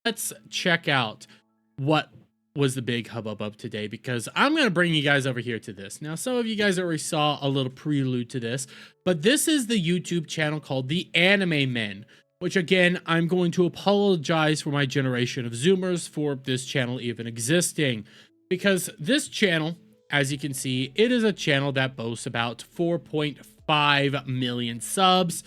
let's check out what was the big hubbub of today, because I'm going to bring you guys over here to this. Now, some of you guys already saw a little prelude to this, but this is the YouTube channel called The Anime Men, which again, I'm going to apologize for my generation of Zoomers for this channel even existing, because this channel, as you can see, it is a channel that boasts about 4.5 million subs.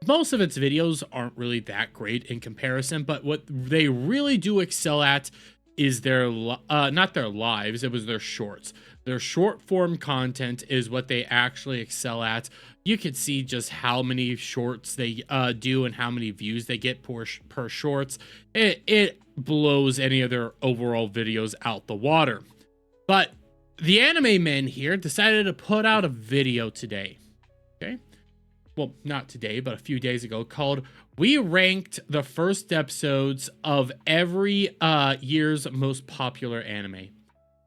Most of its videos aren't really that great in comparison, but what they really do excel at is their not their lives, it was their shorts. Their short form content is what they actually excel at. You can see just how many shorts they do and how many views they get per shorts. It blows any of their overall videos out the water. But the Anime Men here decided to put out a video today. Okay, well, not today, but a few days ago, called "We Ranked the First Episodes of Every Year's Most Popular Anime."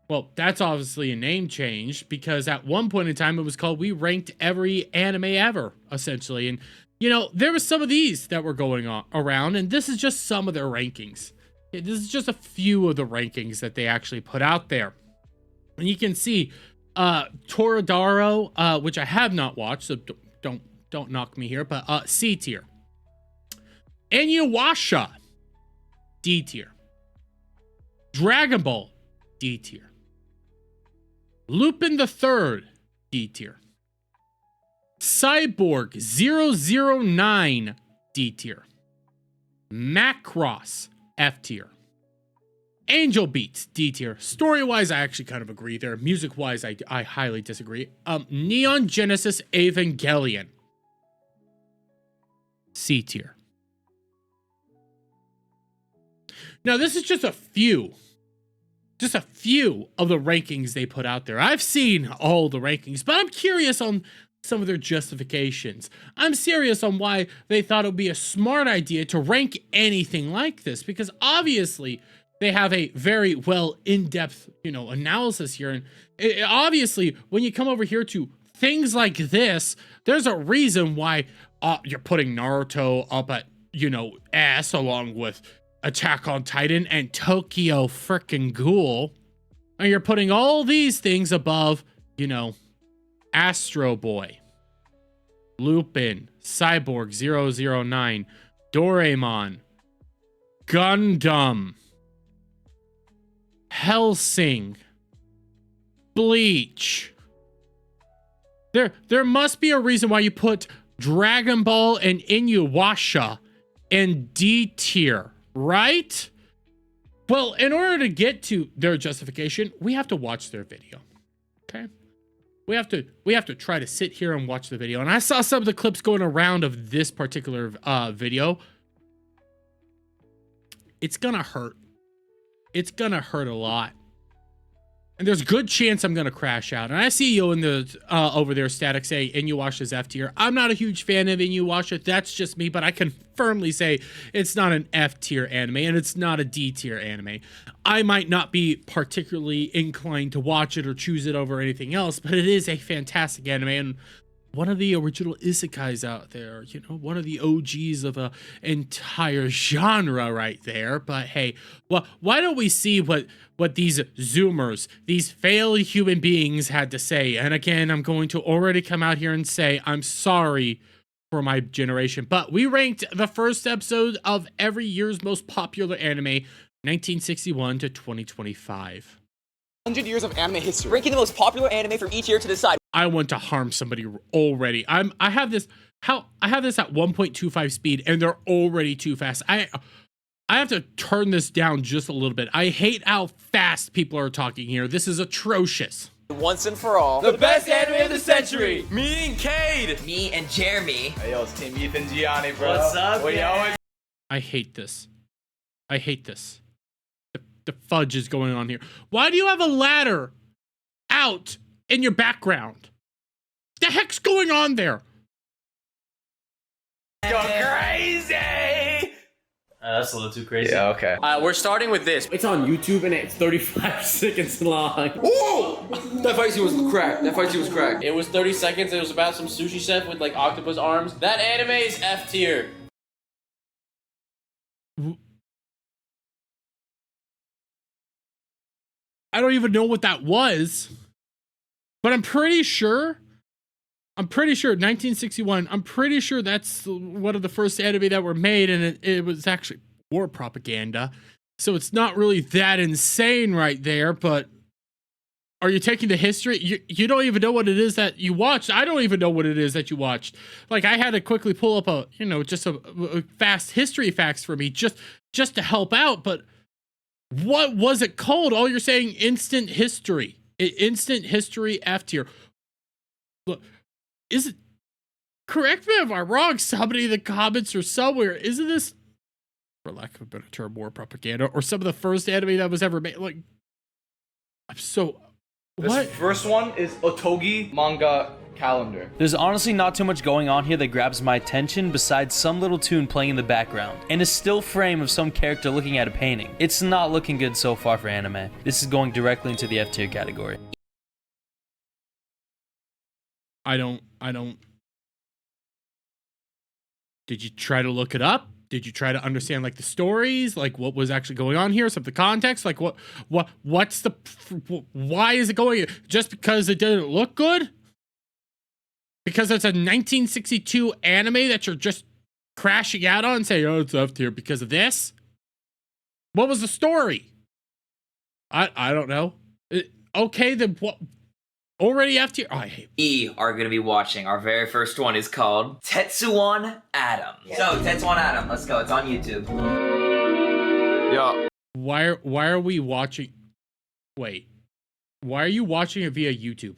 Well, that's obviously a name change, because at one point in time it was called "We Ranked Every Anime Ever," essentially. And, you know, there was some of these that were going on around, and this is just some of their rankings. This is just a few of the rankings that they actually put out there. And you can see Toradora, which I have not watched, so don't knock me here, but C tier. Inuyasha, D tier. Dragon Ball, D tier. Lupin the Third, D tier. Cyborg 009, D tier. Macross, F tier. Angel Beats, D tier. Story-wise, I actually kind of agree there. Music-wise, I highly disagree. Neon Genesis Evangelion, C tier. Now, this is just a few of the rankings they put out there. I've seen all the rankings, but I'm curious on some of their justifications. I'm serious on why they thought it would be a smart idea to rank anything like this, because obviously they have a very well in-depth, analysis here. And obviously, when you come over here to things like this, there's a reason why you're putting Naruto up at, S, along with Attack on Titan and Tokyo frickin' Ghoul. And you're putting all these things above, Astro Boy, Lupin, Cyborg 009, Doraemon, Gundam, Hellsing, Bleach. There must be a reason why you put Dragon Ball and Inuyasha in D tier, right? Well, in order to get to their justification, we have to watch their video. Okay? We have to try to sit here and watch the video. And I saw some of the clips going around of this particular video. It's gonna hurt. It's gonna hurt a lot. And there's a good chance I'm gonna crash out. And I see you in the over there static say Inuyasha's F tier. I'm not a huge fan of Inuyasha. That's just me, but I can firmly say it's not an F tier anime and it's not a D tier anime. I might not be particularly inclined to watch it or choose it over anything else, but it is a fantastic anime and one of the original isekais out there, one of the OGs of a entire genre right there. But hey, well, why don't we see what these Zoomers, these failed human beings had to say? And again, I'm going to already come out here and say, I'm sorry for my generation, but we ranked the first episode of every year's most popular anime, 1961 to 2025. 100 years of anime history. Ranking the most popular anime from each year to decide. I want to harm somebody already. I have this at 1.25 speed and they're already too fast. I have to turn this down just a little bit. I hate how fast people are talking here. This is atrocious. Once and for all, the best anime of the century. Me and Cade. Me and Jeremy. Hey, yo, it's Team Ethan Gianni, bro. What's up, man? I hate this. I hate this. The fudge is going on here. Why do you have a ladder out in your background? The heck's going on there? Go crazy! That's a little too crazy. Yeah, okay. we're starting with this. It's on YouTube and it's 35 seconds long. Ooh! That fight scene was cracked. It was 30 seconds. It was about some sushi chef with like octopus arms. That anime is F tier. I don't even know what that was. But I'm pretty sure 1961, I'm pretty sure that's one of the first anime that were made, and it was actually war propaganda. So it's not really that insane right there, but are you taking the history? You don't even know what it is that you watched. I don't even know what it is that you watched. Like, I had to quickly pull up just a fast history facts for me just to help out, but what was it called? Oh, you're saying instant history. Instant history F tier. Look, is it, correct me if I'm wrong, somebody in the comments or somewhere, isn't this, for lack of a better term, war propaganda, or some of the first anime that was ever made? Like, I'm so, what? This first one is Otogi Manga Calendar. There's honestly not too much going on here that grabs my attention besides some little tune playing in the background, and a still frame of some character looking at a painting. It's not looking good so far for anime. This is going directly into the F tier category. I don't. Did you try to look it up? Did you try to understand like the stories, like what was actually going on here, some of the context, like what's the, why is it going, just because it didn't look good? Because it's a 1962 anime that you're just crashing out on and saying, oh, it's F tier because of this? What was the story? I don't know. Okay, then what? Already F tier? Oh, I hate. We are going to be watching. Our very first one is called Tetsuwan Atom. So, Tetsuwan Atom, let's go. It's on YouTube. Yeah. Why are we watching? Wait. Why are you watching it via YouTube?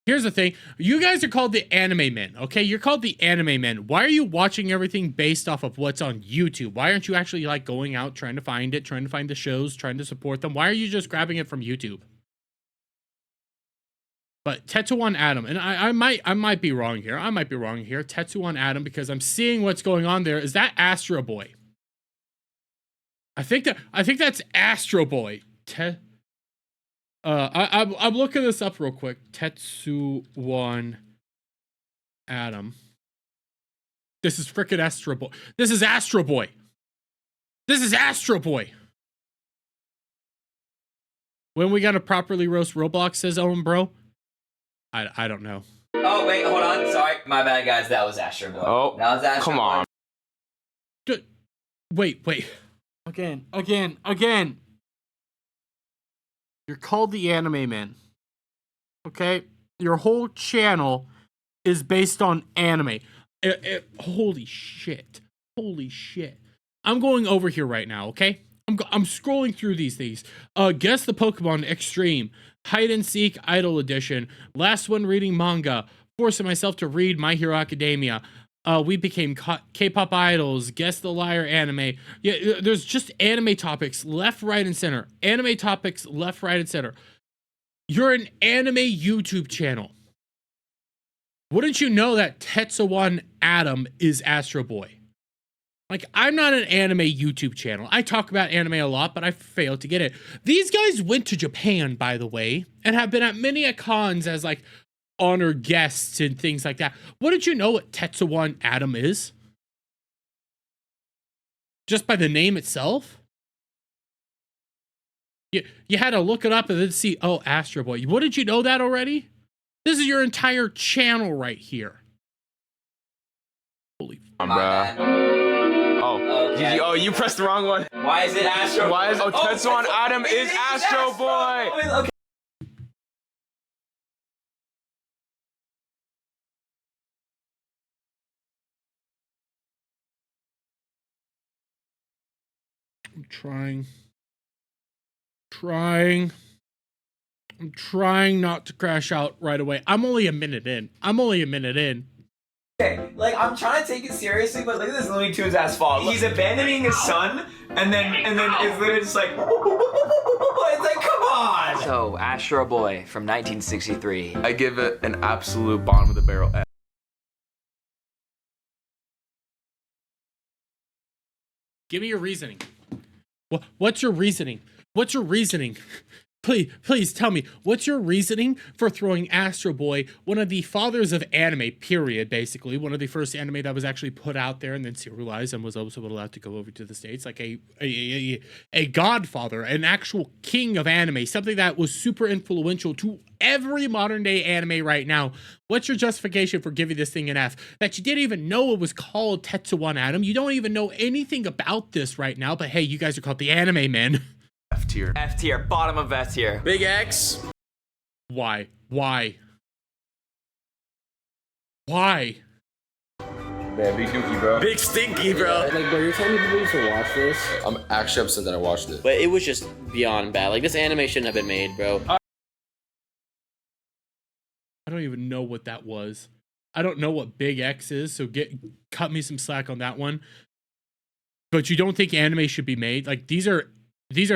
Here's the thing. You guys are called the anime men, okay? You're called the anime men. Why are you watching everything based off of what's on YouTube? Why aren't you actually like going out, trying to find it, trying to find the shows, trying to support them? Why are you just grabbing it from YouTube? But Tetsuwan Atom, and I might be wrong here. I might be wrong here. Tetsuwan Atom, because I'm seeing what's going on there. Is that Astro Boy? I think that's Astro Boy. I'm looking this up real quick. Tetsuwan Atom. This is frickin' Astro Boy. This is Astro Boy. This is Astro Boy. When we gotta properly roast Roblox, says Owen Bro. I don't know. Oh, wait, hold on. Sorry. My bad, guys. That was Astro Boy. Oh, that was Astro come on. Boy. Wait. Again. You're called the Anime Man. Okay? Your whole channel is based on anime. Holy shit. I'm going over here right now, okay? I'm scrolling through these things. Guess the Pokemon Extreme. Hide and Seek Idol Edition. Last one reading manga. Forcing myself to read My Hero Academia. We became K-pop idols. Guess the Liar anime. Yeah, there's just anime topics left, right, and center. Anime topics left, right, and center. You're an anime YouTube channel. Wouldn't you know that Tetsuwan Atom is Astro Boy? Like, I'm not an anime YouTube channel. I talk about anime a lot, but I failed to get it. These guys went to Japan, by the way, and have been at many cons as, like, honored guests and things like that. Wouldn't you know what Tetsuwan Atom is? Just by the name itself? You had to look it up and then see, oh, Astro Boy. Wouldn't you know that already? This is your entire channel right here. Holy My bad. Oh, Okay. you pressed the wrong one. Why is it Astro Boy? Why is Tetsuwan Atom is Astro Boy? Okay. I'm trying not to crash out right away. I'm only a minute in. Okay, like, I'm trying to take it seriously, but look at this Looney Tunes ass fall. He's abandoning his son, and then it's literally just like, it's like, come on! So, Astro Boy from 1963. I give it an absolute bottom of the barrel F. Give me your reasoning. What's your reasoning? please tell me, what's your reasoning for throwing Astro Boy, one of the fathers of anime, period, basically, one of the first anime that was actually put out there and then serialized and was also allowed to go over to the States, like a godfather, an actual king of anime, something that was super influential to every modern day anime right now. What's your justification for giving this thing an F? That you didn't even know it was called Tetsuwan Atom. You don't even know anything about this right now, but hey, you guys are called the Anime Men. F tier. F tier, bottom of F tier. Big X. Why? Why? Why? Man, big dookie, bro. Big Stinky, bro. Like, bro, you're telling people used to watch this? I'm actually upset that I watched it. But it was just beyond bad. Like, this anime shouldn't have been made, bro. I don't even know what that was. I don't know what Big X is, so cut me some slack on that one. But you don't think anime should be made? Like, these are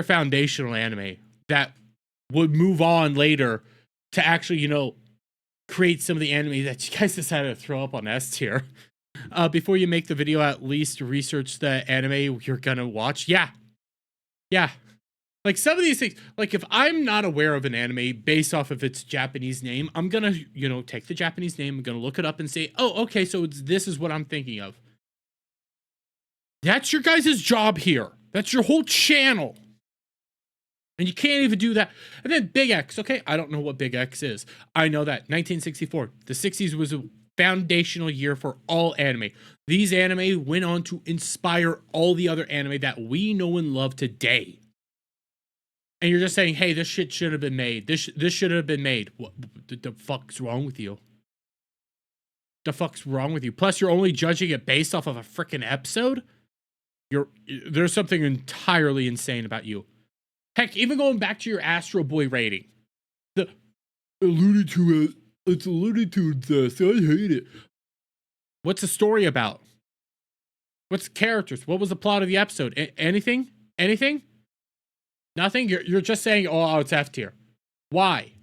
foundational anime that would move on later to actually, you know, create some of the anime that you guys decided to throw up on S tier. Before you make the video, at least research the anime you're gonna watch. Yeah. Like, some of these things, like, if I'm not aware of an anime based off of its Japanese name, I'm gonna, you know, take the Japanese name, I'm gonna look it up and say, oh, okay, so this is what I'm thinking of. That's your guys' job here. That's your whole channel. And you can't even do that. And then Big X, okay? I don't know what Big X is. I know that 1964, the 60s was a foundational year for all anime. These anime went on to inspire all the other anime that we know and love today. And you're just saying, hey, this shit should have been made. This should have been made. What the fuck's wrong with you? The fuck's wrong with you? Plus, you're only judging it based off of a freaking episode? There's something entirely insane about you. Heck, even going back to your Astro Boy rating. It's alluded to this. I hate it. What's the story about? What's the characters? What was the plot of the episode? Anything? Anything? Nothing? You're just saying, oh, it's F tier. Why?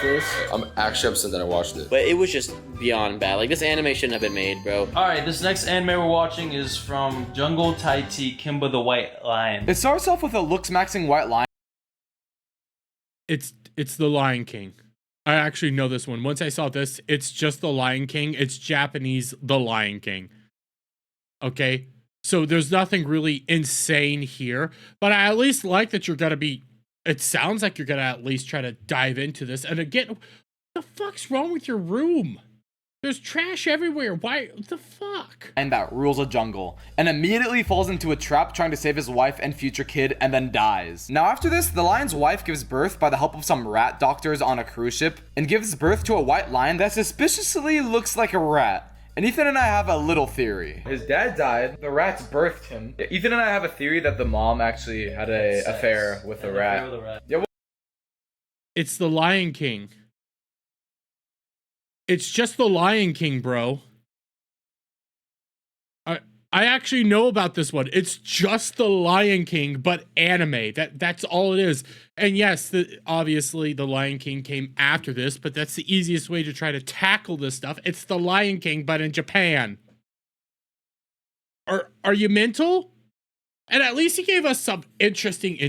I'm actually upset that I watched it. But it was just beyond bad. Like, this anime shouldn't have been made, bro. Alright, this next anime we're watching is from Jungle Taiti Kimba the White Lion. It starts off with a looks-maxing white lion. It's The Lion King. I actually know this one. Once I saw this, it's just The Lion King. It's Japanese The Lion King. Okay? So there's nothing really insane here. But I at least like that you're gonna be... It sounds like you're gonna at least try to dive into this. And again, what the fuck's wrong with your room? There's trash everywhere. Why? What the fuck? And that rules a jungle, and immediately falls into a trap trying to save his wife and future kid, and then dies. Now after this, the lion's wife gives birth by the help of some rat doctors on a cruise ship, and gives birth to a white lion that suspiciously looks like a rat. And Ethan and I have a little theory. His dad died. The rats birthed him. Ethan and I have a theory that the mom actually had an affair with the rat. Yeah. It's The Lion King. It's just The Lion King, bro. I actually know about this one. It's just The Lion King, but anime. That's all it is. And yes, obviously The Lion King came after this, but that's the easiest way to try to tackle this stuff. It's The Lion King, but in Japan. Are you mental? And at least he gave us some interesting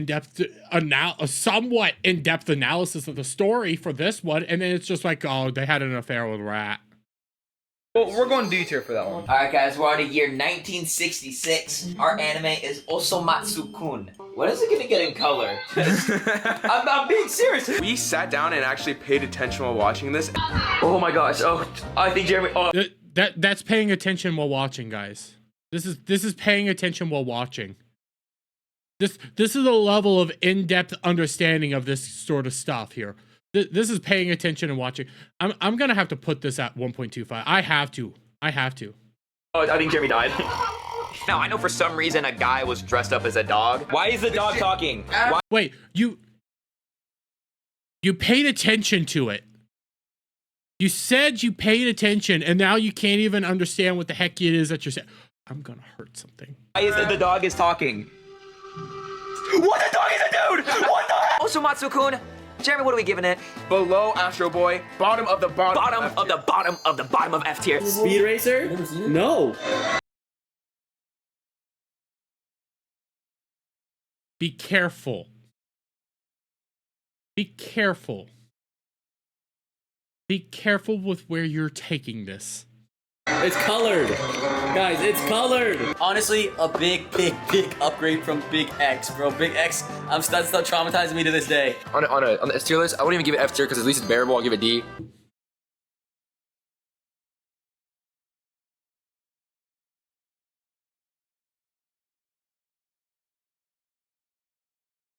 a somewhat in-depth analysis of the story for this one, and then it's just like, oh, they had an affair with a rat. Well, we're going D tier for that one. Alright guys, we're on to year 1966. Our anime is Osomatsu-kun. When is it gonna get in color? I'm being serious. We sat down and actually paid attention while watching this. Oh my gosh, oh, I think Jeremy, oh. That's paying attention while watching, guys. This is paying attention while watching. This is a level of in-depth understanding of this sort of stuff here. This is paying attention and watching. I'm gonna have to put this at 1.25. I have to. Oh, I think Jeremy died. Now, I know for some reason a guy was dressed up as a dog. Why is the dog talking? Why? Wait, you paid attention to it. You said you paid attention, and now you can't even understand what the heck it is that you're saying. I'm gonna hurt something. Why is the dog is talking? What? The dog is a dude! What the hell? Osomatsu-kun. Jeremy, what are we giving it? Below Astro Boy, bottom of the bottom. Bottom of the bottom of the bottom of F tier. Speed Racer? No. Be careful. Be careful. Be careful with where you're taking this. It's colored. Guys, it's colored. Honestly, a big upgrade from Big X, bro. Big X, that's still traumatizing me to this day. On the S tier list, I wouldn't even give it F tier because at least it's bearable. I'll give it D.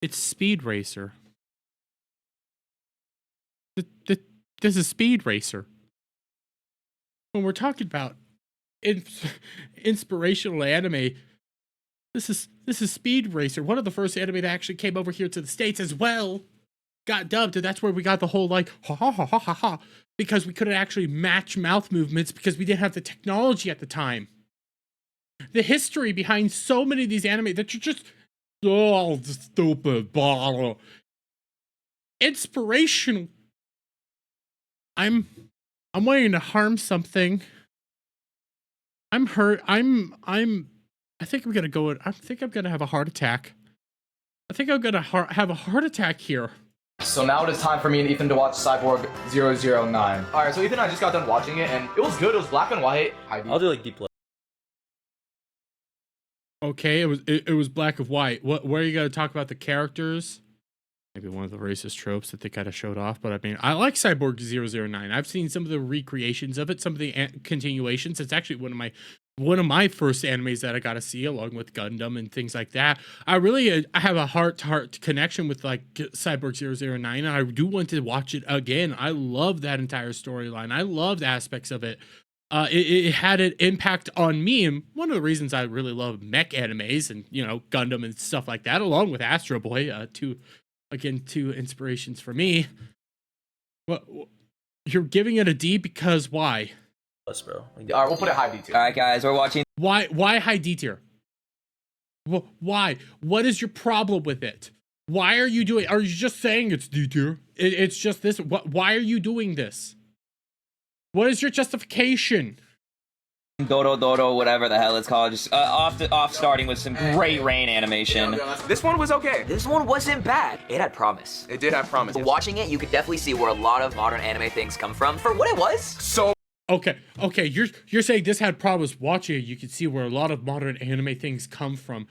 It's Speed Racer. This is Speed Racer. When we're talking about inspirational anime, this is Speed Racer. One of the first anime that actually came over here to the States as well. Got dubbed, and that's where we got the whole like ha ha ha ha ha ha, because we couldn't actually match mouth movements because we didn't have the technology at the time. The history behind so many of these anime that you're just stupid bottle. Inspirational. I'm wanting to harm something. I'm hurt. I think I'm gonna go. I think I'm gonna have a heart attack. I think I'm gonna have a heart attack here. So now it is time for me and Ethan to watch Cyborg 009. Alright, so Ethan and I just got done watching it, and it was good. It was black and white. I'll do like D+. Okay, it was black and white. Where are you gonna talk about the characters? Maybe one of the racist tropes that they kind of showed off, but I mean, I like Cyborg 009. I've seen some of the recreations of it, some of the continuations. It's actually one of my first animes that I got to see, along with Gundam and things like that. I have a heart-to-heart connection with like Cyborg 009, and I do want to watch it again. I love that entire storyline. I loved aspects of it. It had an impact on me, and one of the reasons I really love mech animes and, you know, Gundam and stuff like that, along with Astro Boy, two inspirations for me. What you're giving it a D because why? Plus, bro. Alright, we'll put it high D tier. Alright, guys, we're watching. Why high D tier? Why? What is your problem with it? Why are you doing? Are you just saying it's D tier? It's just this. Why are you doing this? What is your justification? Dodo, whatever the hell it's called. Just off starting with some great rain animation. This one was okay. This one wasn't bad. It had promise. It did have promise. Watching it, you could definitely see where a lot of modern anime things come from. For what it was, So Okay, you're saying this had problems. Watching it, you can see where a lot of modern anime things come from.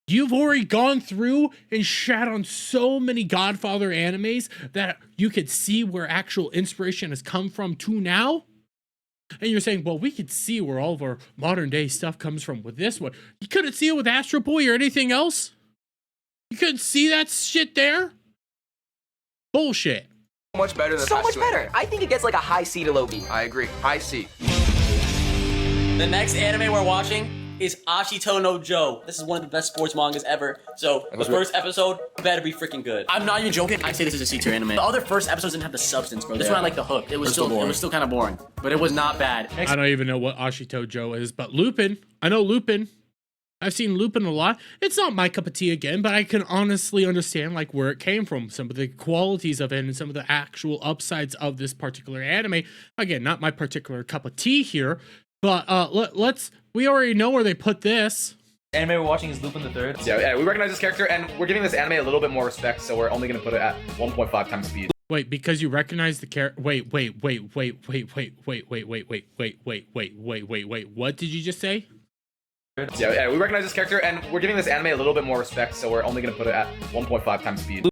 You've already gone through and shat on so many Godfather animes that you could see where actual inspiration has come from to now. And you're saying, well, we could see where all of our modern day stuff comes from with this one. You couldn't see it with Astro Boy or anything else? You couldn't see that shit there? Bullshit. much better than so much better. I think it gets like a high C to low B. I agree. High C. The next anime we're watching is Ashito no Joe. This is one of the best sports mangas ever. So the first episode better be freaking good. I'm not even joking. I say this is a C tier anime. The other first episodes didn't have the substance, bro. This one I like the hook. It was still kind of boring, but it was not bad. I don't even know what Ashito Joe is, but Lupin. I know Lupin. I've seen Lupin a lot. It's not my cup of tea again, but I can honestly understand like where it came from, some of the qualities of it, and some of the actual upsides of this particular anime. Again, not my particular cup of tea here, but we already know where they put this. Anime we're watching is Lupin the Third. Yeah, we recognize this character, and we're giving this anime a little bit more respect, so we're only gonna put it at 1.5 times speed. Wait, because you recognize the character. Wait. What did you just say? Yeah, we recognize this character, and we're giving this anime a little bit more respect, so we're only gonna put it at 1.5 times speed.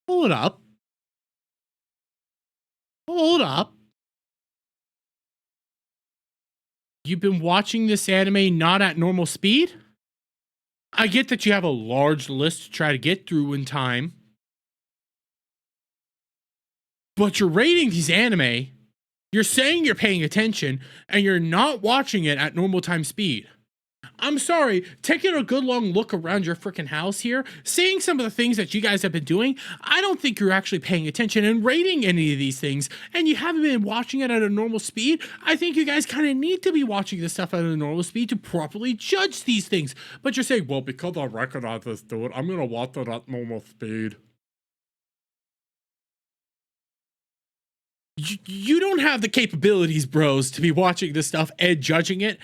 Hold up. Hold up. You've been watching this anime not at normal speed? I get that you have a large list to try to get through in time. But you're rating these anime, you're saying you're paying attention, and you're not watching it at normal time speed. I'm sorry, taking a good long look around your freaking house here, seeing some of the things that you guys have been doing, I don't think you're actually paying attention and rating any of these things, and you haven't been watching it at a normal speed. I think you guys kind of need to be watching this stuff at a normal speed to properly judge these things. But you're saying, well, because I recognize this dude, I'm gonna watch it at normal speed. You don't have the capabilities, bros, to be watching this stuff and judging it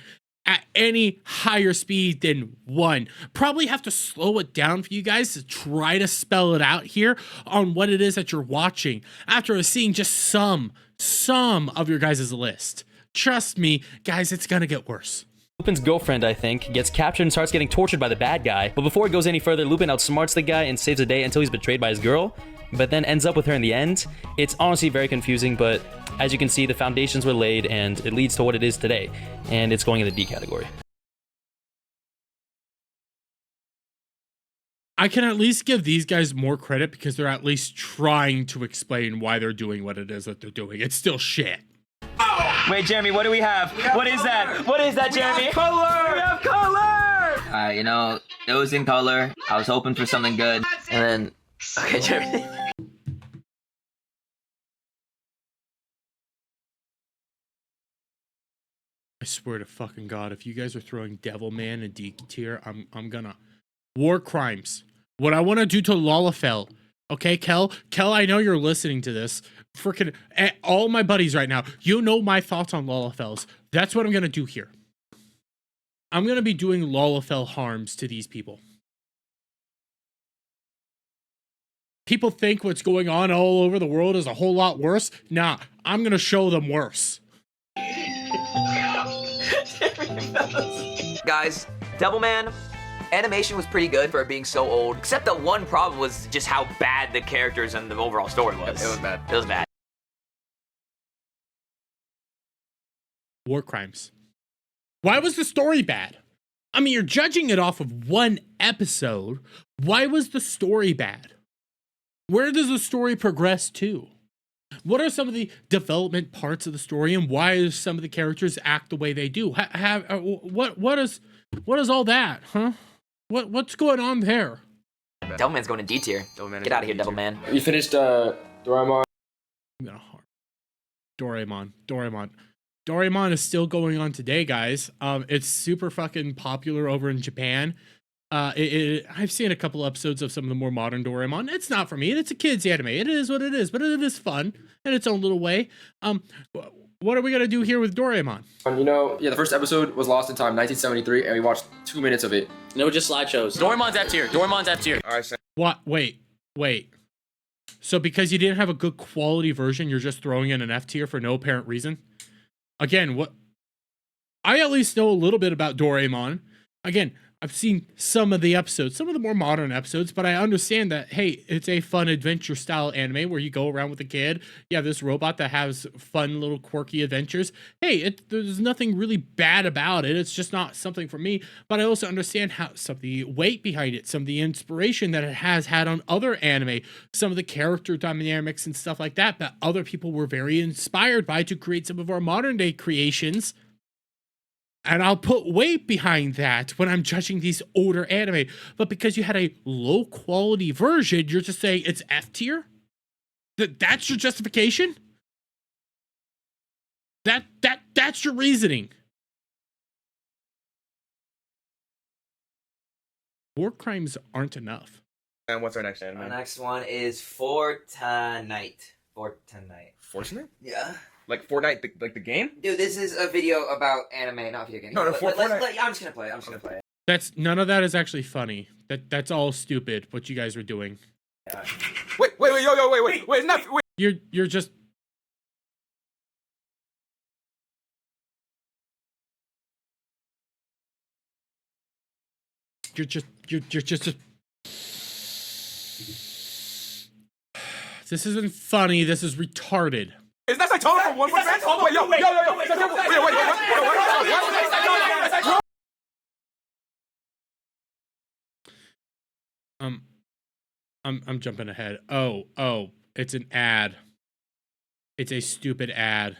at any higher speed than 1. Probably have to slow it down for you guys to try to spell it out here on what it is that you're watching after seeing just some of your guys' list. Trust me, guys, it's gonna get worse. Lupin's girlfriend, I think, gets captured and starts getting tortured by the bad guy. But before it goes any further, Lupin outsmarts the guy and saves the day until he's betrayed by his girl, but then ends up with her in the end. It's honestly very confusing, but as you can see, the foundations were laid and it leads to what it is today, and it's going in the D category. I can at least give these guys more credit because they're at least trying to explain why they're doing what it is that they're doing. It's still shit. Wait, Jeremy, what do we have? What is that? What is that, Jeremy? We have color! You know, it was in color. I was hoping for something good. And then, okay, Jeremy. I swear to fucking God, if you guys are throwing Devilman in D tier, I'm gonna... War crimes. What I want to do to Lalafell. Okay, Kel, I know you're listening to this. Freaking all my buddies right now. You know my thoughts on Lalafells. That's what I'm gonna do here. I'm gonna be doing Lalafell harms to these people. People think what's going on all over the world is a whole lot worse. Nah, I'm gonna show them worse. Guys, Devilman, animation was pretty good for it being so old, except the one problem was just how bad the characters and the overall story was. It was bad. It was bad. War crimes. Why was the story bad? I mean, you're judging it off of 1 episode. Why was the story bad? Where does the story progress to? What are some of the development parts of the story, and why do some of the characters act the way they do? What is all that, huh? What's going on there? Devilman's going to D tier. Get out of here, Devilman. You finished Doraemon. I'm gonna harm Doraemon is still going on today, guys. It's super fucking popular over in Japan. I've seen a couple episodes of some of the more modern Doraemon. It's not for me. It's a kid's anime. It is what it is, but it is fun in its own little way. What are we gonna do here with Doraemon? You know, yeah, the first episode was Lost in Time, 1973, and we watched 2 minutes of it. No, just slideshows. Doraemon's F tier. Doraemon's F tier. All right, Sam. What? Wait. So because you didn't have a good quality version, you're just throwing in an F tier for no apparent reason? Again, what? I at least know a little bit about Doraemon. Again, I've seen some of the episodes, some of the more modern episodes, but I understand that, hey, it's a fun adventure style anime where you go around with a kid. You have this robot that has fun little quirky adventures. Hey, there's nothing really bad about it. It's just not something for me. But I also understand how some of the weight behind it, some of the inspiration that it has had on other anime, some of the character dynamics and stuff like that other people were very inspired by to create some of our modern day creations. And I'll put weight behind that when I'm judging these older anime. But because you had a low quality version, you're just saying it's F tier? That's your justification? That's your reasoning. War crimes aren't enough. And what's our next anime? Our next one is Fortnite. Fortnite? Yeah. Like Fortnite, like the game? Dude, this is a video about anime, not video games. No, Fortnite. I'm just gonna play it. That's none of that is actually funny. That's all stupid what you guys were doing. Wait, it's not. Wait. You're just This isn't funny. This is retarded. Is that like total for 1%? Wait, yo. I'm jumping ahead. Oh, it's an ad. It's a stupid ad.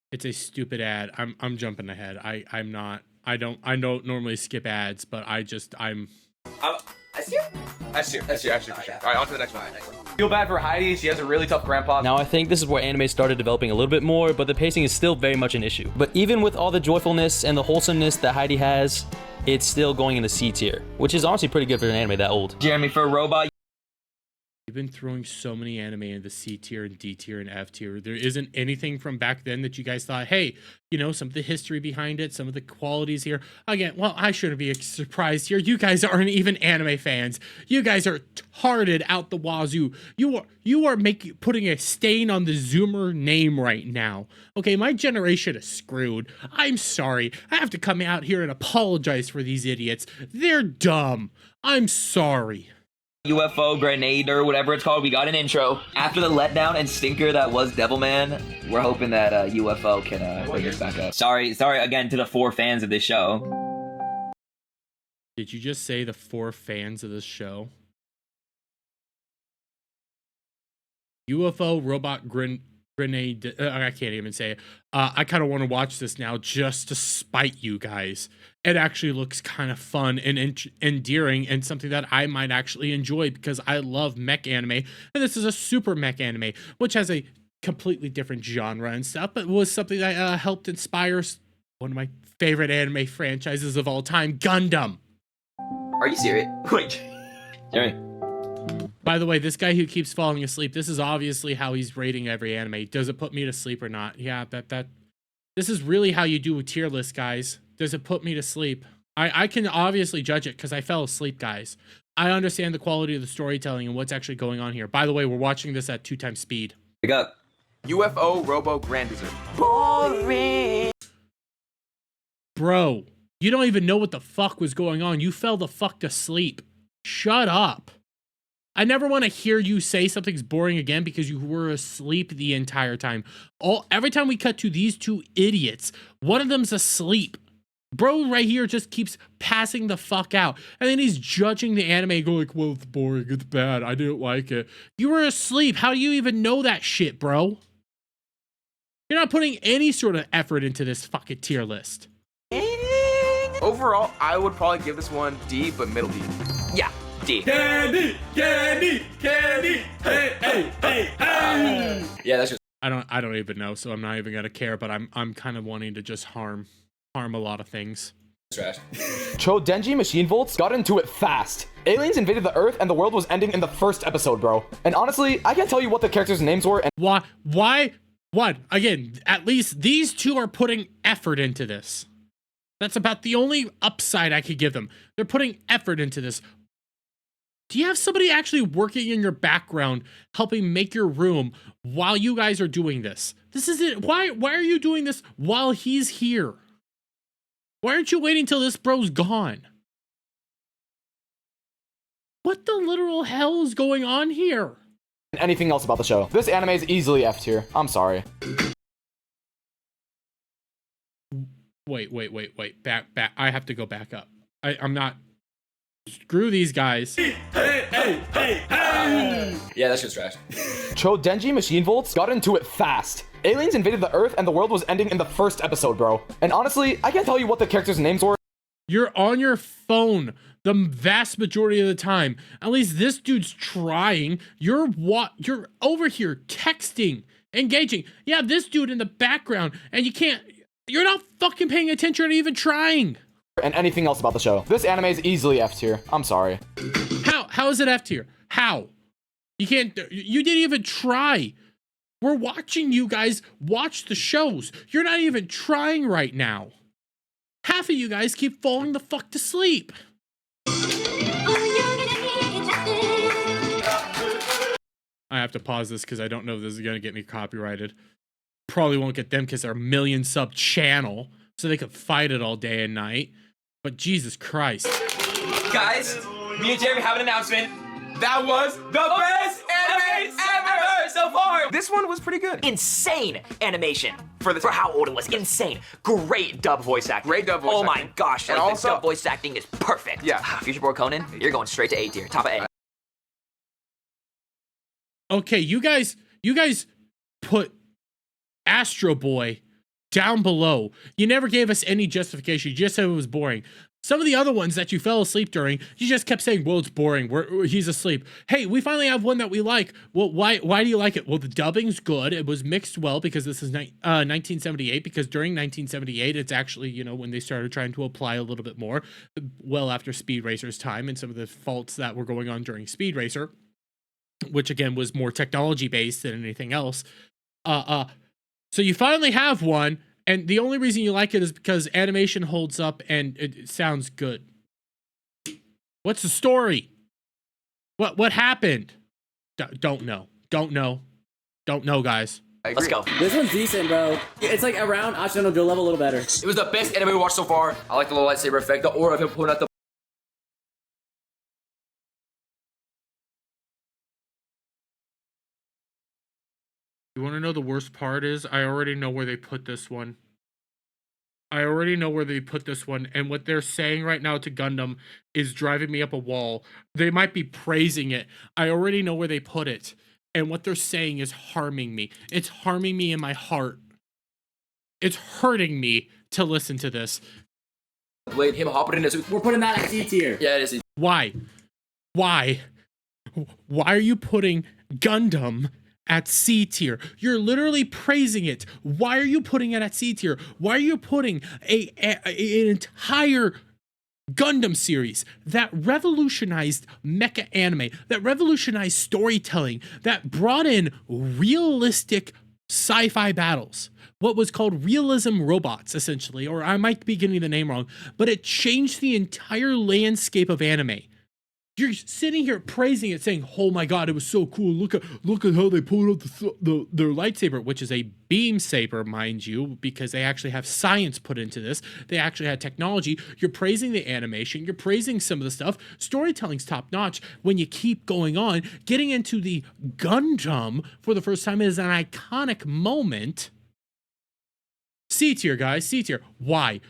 I'm jumping ahead. I'm not I don't normally skip ads, but I'm That's you, for sure. All right, on to the next one. Feel bad for Heidi. She has a really tough grandpa. Now I think this is where anime started developing a little bit more, but the pacing is still very much an issue. But even with all the joyfulness and the wholesomeness that Heidi has, it's still going into C tier, which is honestly pretty good for an anime that old. Jeremy, for a robot, You've been throwing so many anime into C tier and D tier and F tier. There isn't anything from back then that you guys thought, hey, you know, some of the history behind it, some of the qualities here. Again, well, I shouldn't be surprised here. You guys aren't even anime fans. You guys are tarded out the wazoo. You are putting a stain on the Zoomer name right now. Okay, my generation is screwed. I'm sorry. I have to come out here and apologize for these idiots. They're dumb. I'm sorry. UFO grenade or whatever it's called, we got an intro. After the letdown and stinker that was Devilman, we're hoping that UFO can bring us back up. Sorry again to the 4 fans of this show. Did you just say the 4 fans of this show? UFO robot grenade. I can't even say it. I kind of want to watch this now just to spite you guys. It actually looks kind of fun and endearing and something that I might actually enjoy because I love mech anime. And this is a super mech anime, which has a completely different genre and stuff, but was something that helped inspire one of my favorite anime franchises of all time, Gundam. Are you serious? Wait. Jeremy. By the way, this guy who keeps falling asleep, this is obviously how he's rating every anime. Does it put me to sleep or not? Yeah, this is really how you do a tier list, guys. Does it put me to sleep? I can obviously judge it because I fell asleep, guys. I understand the quality of the storytelling and what's actually going on here. By the way, we're watching this at 2 times speed. Pick up. UFO Robo Grandizer. Boring. Bro, you don't even know what the fuck was going on. You fell the fuck to sleep. Shut up. I never want to hear you say something's boring again because you were asleep the entire time. Every time we cut to these 2 idiots, one of them's asleep. Bro right here just keeps passing the fuck out. And then he's judging the anime going like, well, it's boring, it's bad, I didn't like it. You were asleep. How do you even know that shit, bro? You're not putting any sort of effort into this fucking tier list. Overall, I would probably give this one D, but middle D. Yeah, D. Candy, hey. Yeah, that's just I don't even know, so I'm not even gonna care, but I'm kind of wanting to just harm a lot of things. trash. Chodenji machine volts got into it fast. Aliens invaded the Earth and the world was ending in the first episode, bro. And honestly, I can't tell you what the characters' names were and why? What? Again, at least these 2 are putting effort into this. That's about the only upside I could give them. They're putting effort into this. Do you have somebody actually working in your background, helping make your room while you guys are doing this? This is it. Why are you doing this while he's here? Why aren't you waiting till this bro's gone? What the literal hell is going on here? anything else about the show. This anime is easily F tier. I'm sorry. Wait. Back. I have to go back up. I'm not. Screw these guys. Yeah, that's just trash. Chodenji machine volts got into it fast. Aliens invaded the Earth and the world was ending in the first episode, bro. And honestly, I can't tell you what the characters' names were. You're on your phone the vast majority of the time. At least this dude's trying. You're over here texting, engaging. Yeah, this dude in the background, and you're not fucking paying attention or even trying. And anything else about the show. This anime is easily F tier. I'm sorry. How is it F tier? How? You didn't even try. We're watching you guys watch the shows. You're not even trying right now. Half of you guys keep falling the fuck to sleep. I have to pause this because I don't know if this is going to get me copyrighted. Probably won't get them because they're a million sub channel, so they could fight it all day and night. But Jesus Christ. Guys, me and Jeremy have an announcement. That was the best anime ever so far. This one was pretty good. Insane animation for how old it was. Insane. Great dub voice acting. Great dub voice acting. Oh my acting. gosh, And like also- the dub voice acting is perfect. Yeah. Future Boy Conan, you're going straight to A tier. Top of A. Okay, you guys put Astro Boy down below. You never gave us any justification. You just said it was boring. Some of the other ones that you fell asleep during, you just kept saying, well, it's boring. He's asleep. Hey, we finally have one that we like. Well, why do you like it? Well, the dubbing's good. It was mixed well because this is 1978, because during 1978, it's actually, you know, when they started trying to apply a little bit more, well after Speed Racer's time and some of the faults that were going on during Speed Racer, which again was more technology based than anything else. So you finally have one. And the only reason you like it is because animation holds up and it sounds good. What's the story? What happened? Don't know, guys. Let's go. This one's decent, bro. It's like around Ashita no Joe level, a little better. It was the best anime we watched so far. I like the little lightsaber effect, the aura of him pulling out the. You want to know the worst part is? I already know where they put this one. And what they're saying right now to Gundam is driving me up a wall. They might be praising it. I already know where they put it. And what they're saying is harming me. It's harming me in my heart. It's hurting me to listen to this. Blade, him hopping in his. We're putting that at C tier. Yeah, it is. Why? Why are you putting Gundam at C tier? You're literally praising it. Why are you putting it at C tier? Why are you putting an entire Gundam series that revolutionized mecha anime, that revolutionized storytelling, that brought in realistic sci-fi battles, what was called realism robots, essentially, or I might be getting the name wrong, but it changed the entire landscape of anime. You're sitting here praising it, saying, "Oh my God, it was so cool! Look at how they pulled out their lightsaber," which is a beam saber, mind you, because they actually have science put into this. They actually had technology. You're praising the animation. You're praising some of the stuff. Storytelling's top notch. When you keep going on, getting into the Gundam for the first time is an iconic moment. C tier, guys. C tier. Why?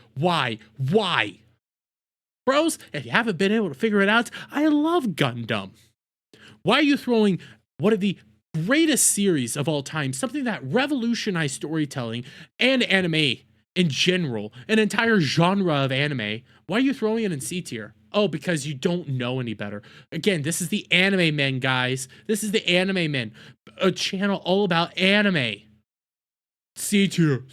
Bros, if you haven't been able to figure it out, I love Gundam. Why are you throwing one of the greatest series of all time, something that revolutionized storytelling and anime in general, an entire genre of anime, why are you throwing it in C tier? Oh, because you don't know any better. Again, this is the Anime Men, guys. This is the Anime Men, a channel all about anime. C tier.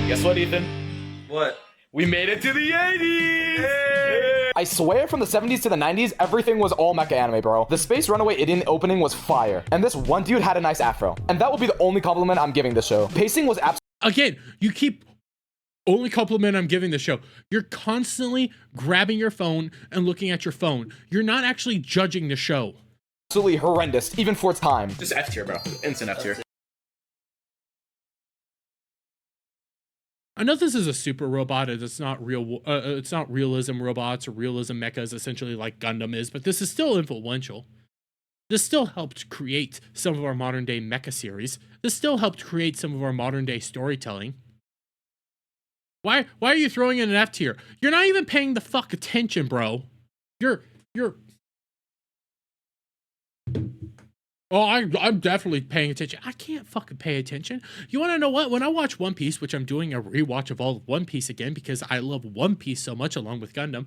Guess what, Ethan? What? We made it to the 80s! I swear from the 70s to the 90s, everything was all mecha anime, bro. The Space Runaway Idiot opening was fire. And this one dude had a nice afro. And that will be the only compliment I'm giving this show. Pacing was absolutely... Again, you keep... Only compliment I'm giving the show. You're constantly grabbing your phone and looking at your phone. You're not actually judging the show. Absolutely horrendous, even for its time. Just F tier, bro. Instant F tier. I know this is a super robot, and it's not real. It's not realism robots or realism mechas, essentially like Gundam is, but this is still influential. This still helped create some of our modern day mecha series. This still helped create some of our modern day storytelling. Why are you throwing in an F tier? You're not even paying the fuck attention, bro. You're. Oh, I'm definitely paying attention. I can't fucking pay attention. You want to know what? When I watch One Piece, which I'm doing a rewatch of all of One Piece again because I love One Piece so much along with Gundam,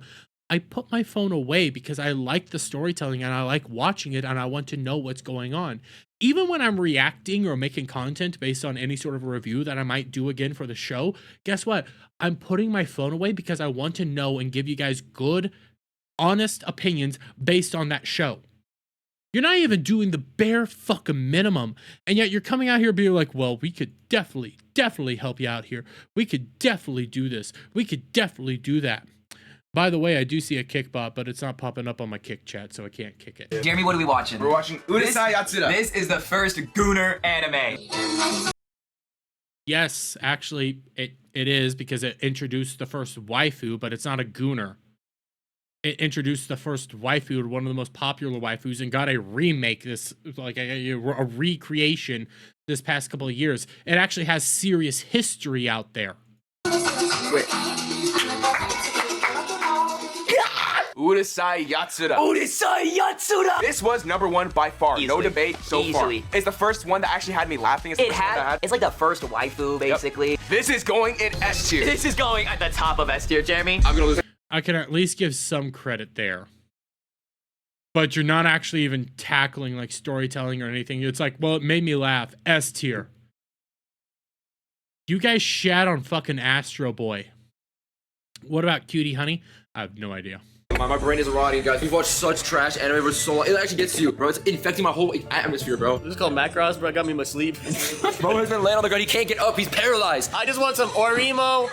I put my phone away because I like the storytelling and I like watching it and I want to know what's going on. Even when I'm reacting or making content based on any sort of a review that I might do again for the show, guess what? I'm putting my phone away because I want to know and give you guys good, honest opinions based on that show. You're not even doing the bare fucking minimum. And yet you're coming out here being like, well, we could definitely help you out here. We could definitely do this. We could definitely do that. By the way, I do see a kick bot, but it's not popping up on my kick chat, so I can't kick it. Jeremy, what are we watching? We're watching Urusei Yatsura. This is the first Gunner anime. Yes, actually, it is because it introduced the first waifu, but it's not a Gunner. It introduced the first waifu, one of the most popular waifus, and got a remake, this like a recreation this past couple of years. It actually has serious history out there. Wait. Urusei Yatsura. Urusei Yatsura! This was #1 by far. No Easily. debate so Easily. far. It's the first one that actually had me laughing. It's the first one that had. It's like the first waifu, basically. This is going in S tier. This is going at the top of S tier, Jeremy. I'm gonna lose. I can at least give some credit there. But you're not actually even tackling like storytelling or anything. It's like, well, it made me laugh. S tier. You guys shat on fucking Astro Boy. What about Cutie Honey? I have no idea. My brain is rotting, guys. We've watched such trash anime for so long. It actually gets to you, bro. It's infecting my whole atmosphere, bro. This is called Macross, bro. It got me in my sleep. Bro has been laying on the ground. He can't get up. He's paralyzed. I just want some Orimo.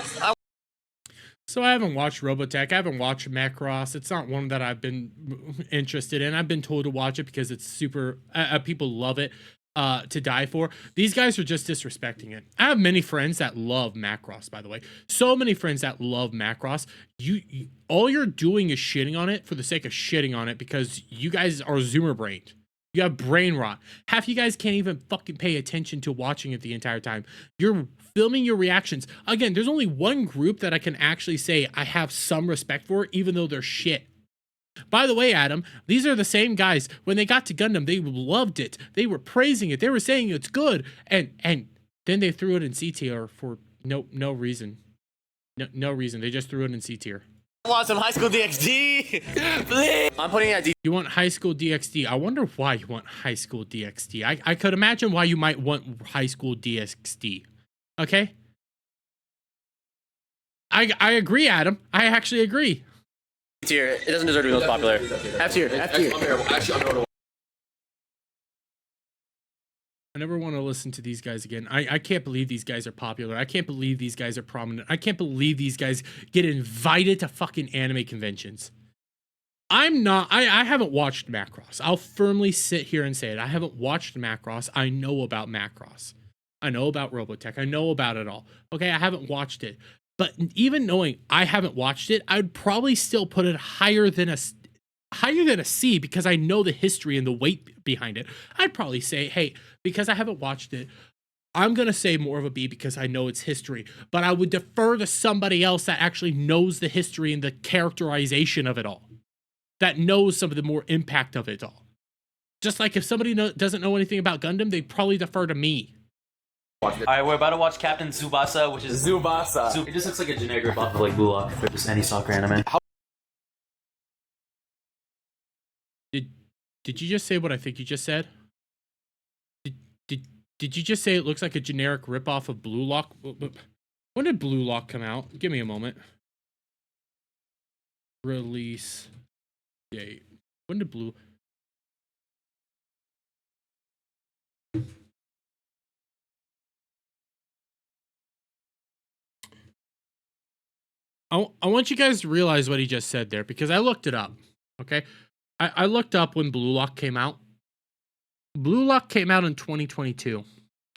So I haven't watched Robotech. I haven't watched Macross. It's not one that I've been interested in. I've been told to watch it because it's super. People love it to die for. These guys are just disrespecting it. I have many friends that love Macross, by the way. So many friends that love Macross. You all you're doing is shitting on it for the sake of shitting on it because you guys are Zoomer brained. You have brain rot. Half you guys can't even fucking pay attention to watching it the entire time. You're filming your reactions. Again, there's only one group that I can actually say I have some respect for, even though they're shit. By the way, Adam, these are the same guys. When they got to Gundam, they loved it. They were praising it. They were saying it's good. And then they threw it in C tier for no reason. No reason. They just threw it in C tier. I want some High School DxD. Please. I'm putting it at D. You want High School DxD. I wonder why you want High School DxD. I could imagine why you might want High School DxD. Okay? I agree, Adam. I actually agree. Tier. It doesn't deserve to be most popular. F tier. F tier. I never want to listen to these guys again. I can't believe these guys are popular. I can't believe these guys are prominent. I can't believe these guys get invited to fucking anime conventions. I haven't watched Macross. I'll firmly sit here and say it. I haven't watched Macross. I know about Macross. I know about Robotech. I know about it all. Okay, I haven't watched it. But even knowing I haven't watched it, I'd probably still put it higher than a C because I know the history and the weight behind it. I'd probably say, hey, because I haven't watched it, I'm going to say more of a B because I know its history. But I would defer to somebody else that actually knows the history and the characterization of it all. That knows some of the more impact of it all. Just like if somebody doesn't know anything about Gundam, they'd probably defer to me. Alright, we're about to watch Captain Tsubasa, which is Tsubasa. It just looks like a generic ripoff of like Blue Lock or just any soccer anime. Did you just say what I think you just said? Did you just say it looks like a generic ripoff of Blue Lock? When did Blue Lock come out? Give me a moment. Release date. When did Blue... I want you guys to realize what he just said there because I looked it up, okay? I looked up when Blue Lock came out. Blue Lock came out in 2022,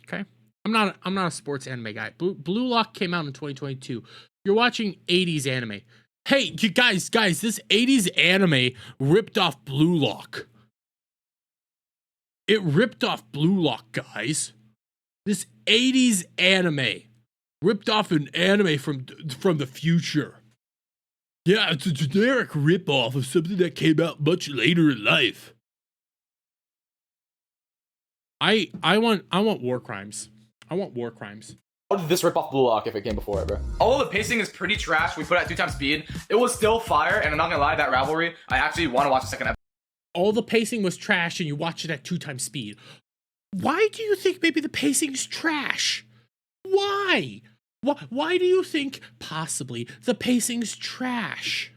okay? I'm not a sports anime guy. Blue Lock came out in 2022. You're watching 80s anime. Hey, you guys, this 80s anime ripped off Blue Lock. It ripped off Blue Lock, guys. This 80s anime ripped off an anime from the future. Yeah, it's a generic ripoff of something that came out much later in life. I want war crimes. I want war crimes. How did this rip off Blue Lock if it came before it, bro? Although the pacing is pretty trash, we put it at 2 times speed. It was still fire, and I'm not gonna lie, that rivalry, I actually want to watch the second episode. All the pacing was trash and you watch it at 2 times speed. Why do you think maybe the pacing's trash? Why? Why do you think possibly the pacing's trash?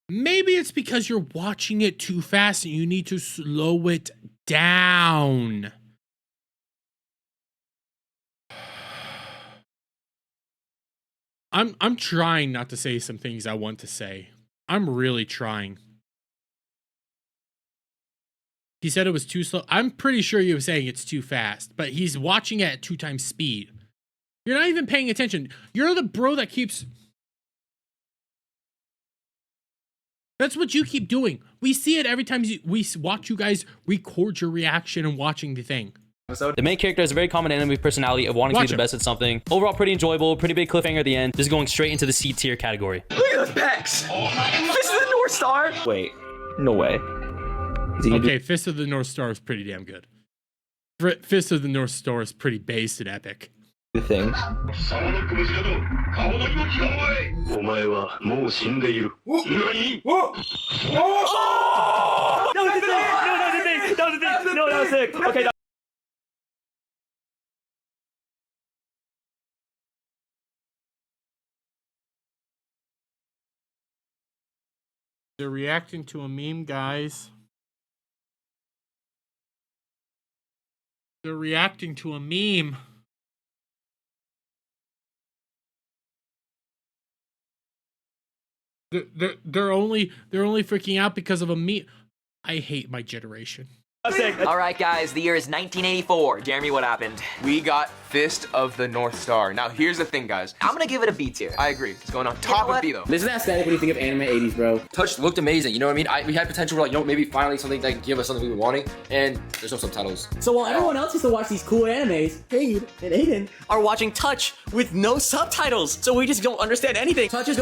Maybe it's because you're watching it too fast and you need to slow it down. I'm trying not to say some things I want to say. I'm really trying. He said it was too slow. I'm pretty sure he was saying it's too fast, but he's watching it at 2 times speed. You're not even paying attention. You're the bro that keeps... That's what you keep doing. We see it every time we watch you guys record your reaction and watching the thing. The main character has a very common anime personality of wanting to be the best at something. Overall, pretty enjoyable, pretty big cliffhanger at the end. This is going straight into the C tier category. Look at those pecs. This is North Star? Wait, no way. Is he gonna do- Okay, Fist of the North Star is pretty damn good. Fist of the North Star is pretty based and epic. the thing? Okay. They're reacting to a meme, guys. They're reacting to a meme. They're only freaking out because of a meme. I hate my generation. Alright guys, the year is 1984. Jeremy, what happened? We got Fist of the North Star. Now here's the thing, guys. I'm gonna give it a B tier. I agree. It's going on top of B though. This is aesthetic when you think of anime 80s, bro. Touch looked amazing, you know what I mean? We had potential, we're like, you know, maybe finally something that can give us something we were wanting, and there's no subtitles. So while everyone else used to watch these cool animes, Cade and Aiden Are watching Touch with no subtitles, so we just don't understand anything. Touch is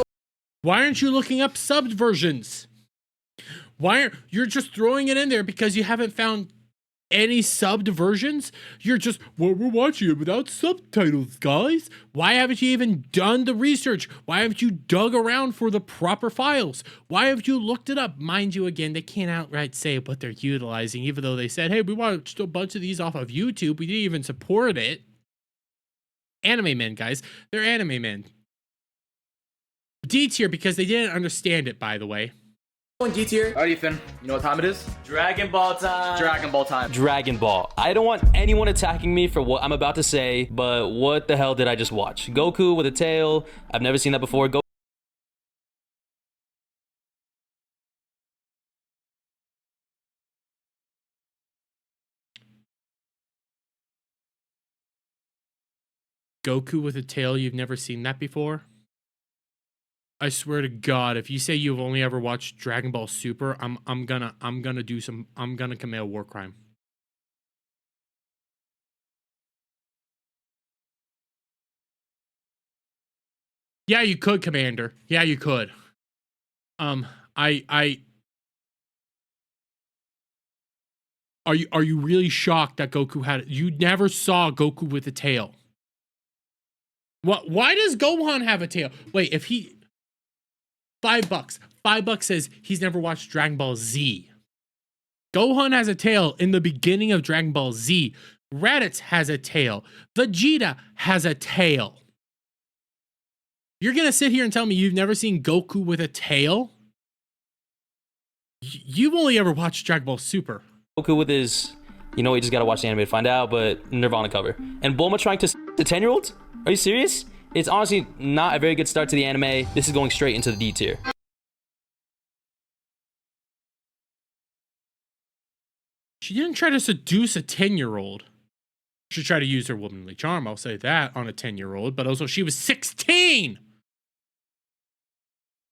Why aren't you looking up subbed versions? Why aren't you're just throwing it in there because you haven't found any subbed versions? You're just, well, we're watching it without subtitles, guys. Why haven't you even done the research? Why haven't you dug around for the proper files? Why haven't you looked it up? Mind you, again, they can't outright say what they're utilizing, even though they said, hey, we watched a bunch of these off of YouTube. We didn't even support it. Anime men, guys. They're anime men. D tier because they didn't understand it, by the way. going D tier. Alright, Ethan. You know what time it is? Dragon Ball time. Dragon Ball time. Dragon Ball. I don't want anyone attacking me for what I'm about to say, but what the hell did I just watch? Goku with a tail. I've never seen that before. Goku with a tail, you've never seen that before? I swear to God, if you say you've only ever watched Dragon Ball Super, I'm gonna commit a war crime. Yeah, you could, Commander. Yeah, you could. Are you really shocked that Goku had it? You never saw Goku with a tail. What? Why does Gohan have a tail? Wait, if he $5. $5 says he's never watched Dragon Ball Z. Gohan has a tail in the beginning of Dragon Ball Z. Raditz has a tail. Vegeta has a tail. You're gonna sit here and tell me you've never seen Goku with a tail? You've only ever watched Dragon Ball Super. Goku with his, you know, you just gotta watch the anime to find out, but Nirvana cover. And Bulma trying to the 10-year-olds? Are you serious? It's honestly not a very good start to the anime. This is going straight into the D tier. She didn't try to seduce a 10-year-old. She tried to use her womanly charm, I'll say that, on a 10-year-old, but also she was 16!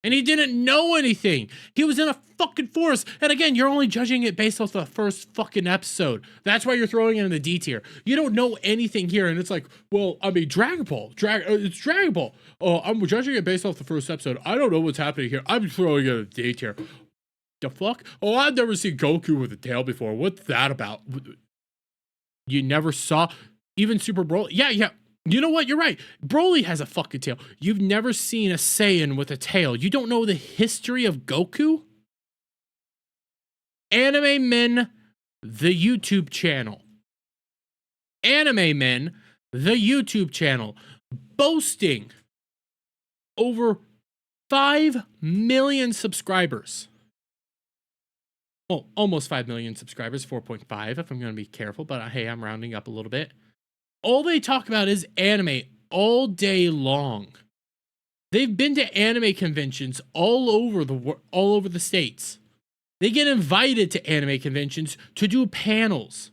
And he didn't know anything. He was in a fucking forest. And again, you're only judging it based off the first fucking episode. That's why you're throwing it in the D tier. You don't know anything here. And it's like, well, I mean, Dragon Ball. It's Dragon Ball. Oh, I'm judging it based off the first episode. I don't know what's happening here. I'm throwing it in the D tier. The fuck? Oh, I've never seen Goku with a tail before. What's that about? You never saw even Super Broly? Yeah. You know what? You're right. Broly has a fucking tail. You've never seen a Saiyan with a tail. You don't know the history of Goku? Anime Men, the YouTube channel. Anime Men, the YouTube channel. Boasting over 5 million subscribers. Well, almost 5 million subscribers, 4.5 if I'm going to be careful, but hey, I'm rounding up a little bit. All they talk about is anime all day long. They've been to anime conventions all over the states. They get invited to anime conventions to do panels.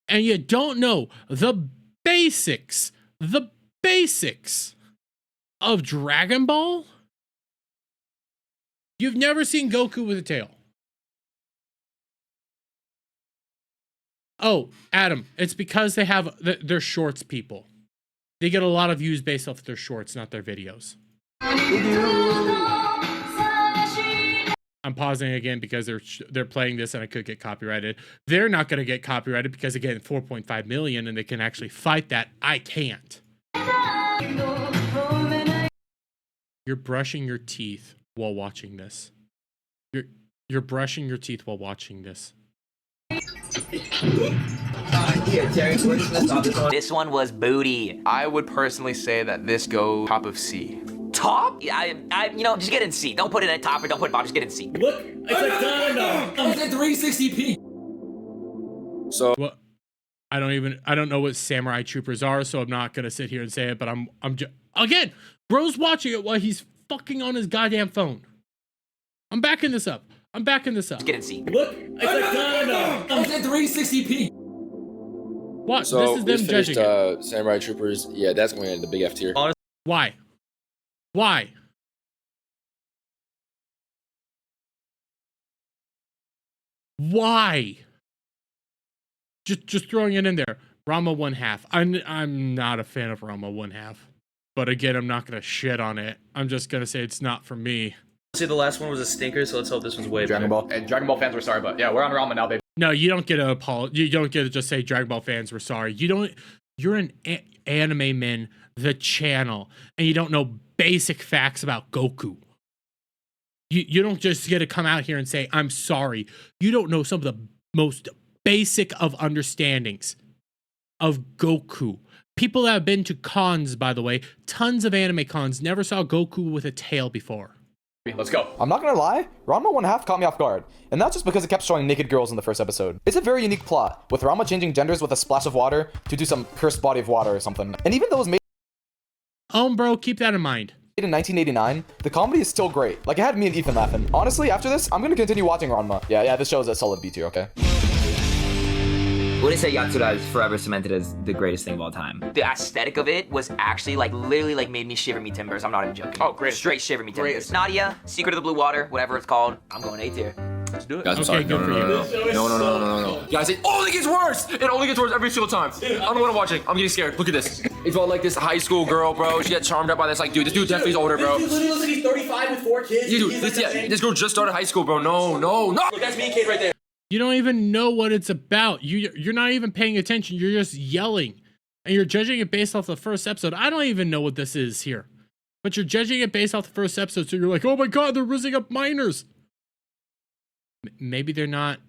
And you don't know the basics of Dragon Ball? You've never seen Goku with a tail. Oh, Adam, it's because they have their shorts, people. They get a lot of views based off their shorts, not their videos. pausing again because they're playing this and I could get copyrighted. They're not going to get copyrighted because again, 4.5 million and they can actually fight that. I can't. You're brushing your teeth while watching this. You're brushing your teeth while watching this. This one was booty. I would personally say that this goes top of C. Top? You know, just get in C. Don't put it at top or don't put it bottom. Just get in C. Look, it's a dino. It's at 360p. So well, I don't know what Samurai Troopers are, so I'm not gonna sit here and say it. But I'm just again, bro's watching it while he's fucking on his goddamn phone. I'm backing this up. Just get in C. Look, it's a dino. It's at 360p. What? So this is them judging it. Samurai Troopers. Yeah, that's going into the big F tier. Why? Why? Why? Just throwing it in there. Rama 1/2. I'm not a fan of Rama 1/2. But again, I'm not gonna shit on it. I'm just gonna say it's not for me. See, the last one was a stinker, so let's hope this one's way Dragon better. Ball. And Dragon Ball fans were sorry, but yeah, we're on Rama now, baby. No, you don't get to apologize. You don't get to just say Dragon Ball fans were sorry. You don't. You're an Anime Man, the channel, and you don't know basic facts about Goku. You don't just get to come out here and say I'm sorry. You don't know some of the most basic of understandings of Goku. People that have been to cons, by the way, tons of anime cons, never saw Goku with a tail before. Let's go. I'm not gonna lie, Ranma 1/2 caught me off guard. And not just because it kept showing naked girls in the first episode. It's a very unique plot, with Ranma changing genders with a splash of water to do some cursed body of water or something. And even though it was made Bro, keep that in mind. in 1989, the comedy is still great. Like, it had me and Ethan laughing. Honestly, after this, I'm gonna continue watching Ranma. Yeah, this show is a solid B tier, okay? Wouldn't say Yatsura is forever cemented as the greatest thing of all time. The aesthetic of it was actually like literally like made me shiver me timbers. I'm not even joking. Oh, great. Straight shiver me timbers. Greatest. Nadia, Secret of the Blue Water, whatever it's called. I'm going A tier. Let's do it. Guys, I'm Okay, sorry. good for you. No. Guys, it only gets worse. It only gets worse every single time. I don't know what I'm watching. I'm getting scared. Look at this. It's about like this high school girl, bro. She got charmed up by this like dude. This dude definitely is older, bro. This dude literally looks like he's 35 with 4 kids. Dude, this girl just started high school, bro. No. Look, that's me and Kate right there. You don't even know what it's about. You're not even paying attention. You're just yelling. And you're judging it based off the first episode. I don't even know what this is here. But you're judging it based off the first episode, so you're like, oh my god, they're raising up minors. Maybe they're not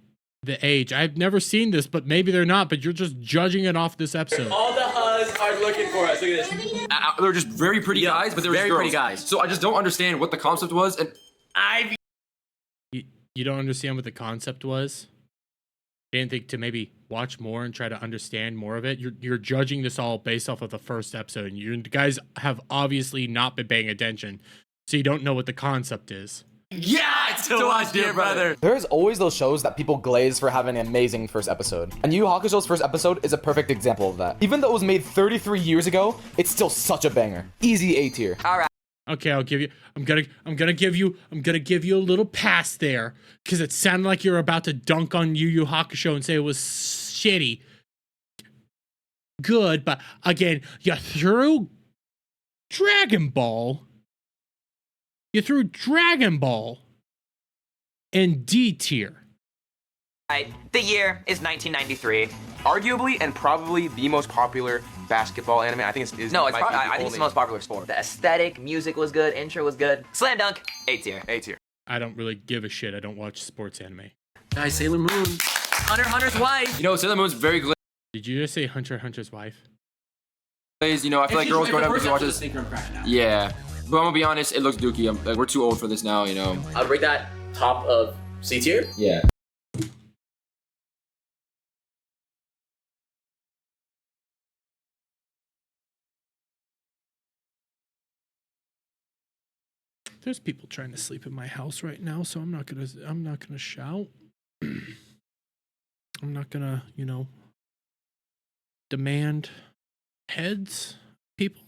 the age. I've never seen this, but maybe they're not, but you're just judging it off this episode. All the Huz are looking for us. Look at this. They're just very pretty guys, but they're very just girls. pretty guys. So I just don't understand what the concept was. And You don't understand what the concept was? You didn't think to maybe watch more and try to understand more of it? You're judging this all based off of the first episode, and you guys have obviously not been paying attention, so you don't know what the concept is. yeah, it's still watch, dear brother. There's always those shows that people glaze for having an amazing first episode. And Yu Yu Hakusho's first episode is a perfect example of that. Even though it was made 33 years ago, it's still such a banger. Easy A tier. All right. Okay, I'm gonna give you a little pass there, because it sounded like you're about to dunk on Yu Yu Hakusho and say it was shitty. Good, but again, you threw Dragon Ball in D tier. The year is 1993. Arguably and probably the most popular basketball anime. I think it's No, might be I think it's the most popular sport. The aesthetic, music was good, intro was good. Slam dunk, A tier. A tier. I don't really give a shit. I don't watch sports anime. Guys, Sailor Moon. Hunter's wife. You know, Sailor Moon's very glazed. Did you just say Hunter x Hunter's wife? You know, I feel like girls growing up watch this. Yeah, but I'm gonna be honest, it looks dookie. Like, we're too old for this now, you know. I'd rate that top of C tier. Yeah. There's people trying to sleep in my house right now, so I'm not gonna shout. I'm not gonna, demand heads, people.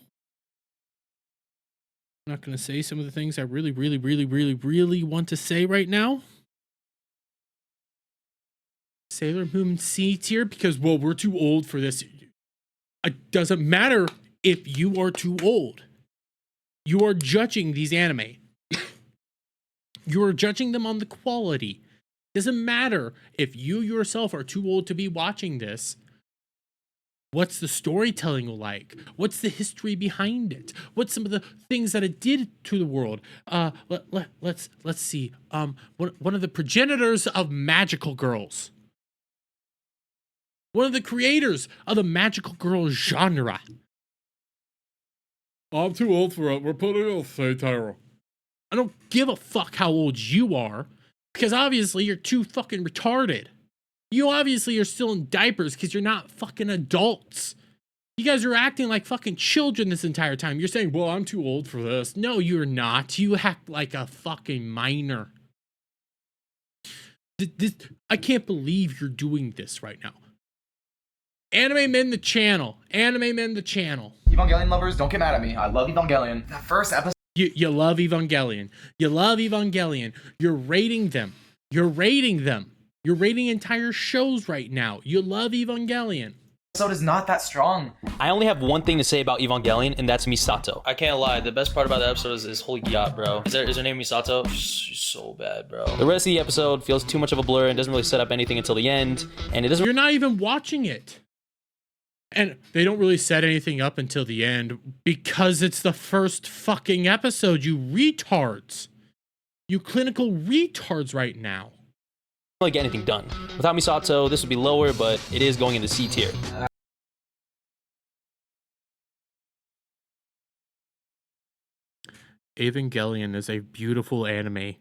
I'm not gonna say some of the things I really want to say right now. Sailor Moon C tier, because, well, we're too old for this. It doesn't matter if you are too old. You are judging these anime. You're judging them on the quality. Doesn't matter if you yourself are too old to be watching this. What's the storytelling like? What's the history behind it? What's some of the things that it did to the world? Let's see. One of the progenitors of magical girls. One of the creators of the magical girl genre. I'm too old for it. We're putting a satire. I don't give a fuck how old you are, because obviously you're too fucking retarded. You obviously are still in diapers because you're not fucking adults. You guys are acting like fucking children this entire time. You're saying, well, I'm too old for this. No, you're not. You act like a fucking minor. I can't believe you're doing this right now. Anime Men the channel. Anime Men the channel. Evangelion lovers, don't get mad at me. I love Evangelion. That first episode. You love Evangelion. You love Evangelion. You're rating them. You're rating them. You're rating entire shows right now. You love Evangelion. Episode is not that strong. I only have one thing to say about Evangelion, and that's Misato. I can't lie, the best part about the episode is holy god, bro. Is her name Misato? She's so bad, bro. The rest of the episode feels too much of a blur and doesn't really set up anything until the end, and it doesn't. You're not even watching it. And they don't really set anything up until the end because it's the first fucking episode, you retards. You clinical retards right now. Really get anything done. Without Misato, this would be lower, but it is going into C tier. Evangelion is a beautiful anime.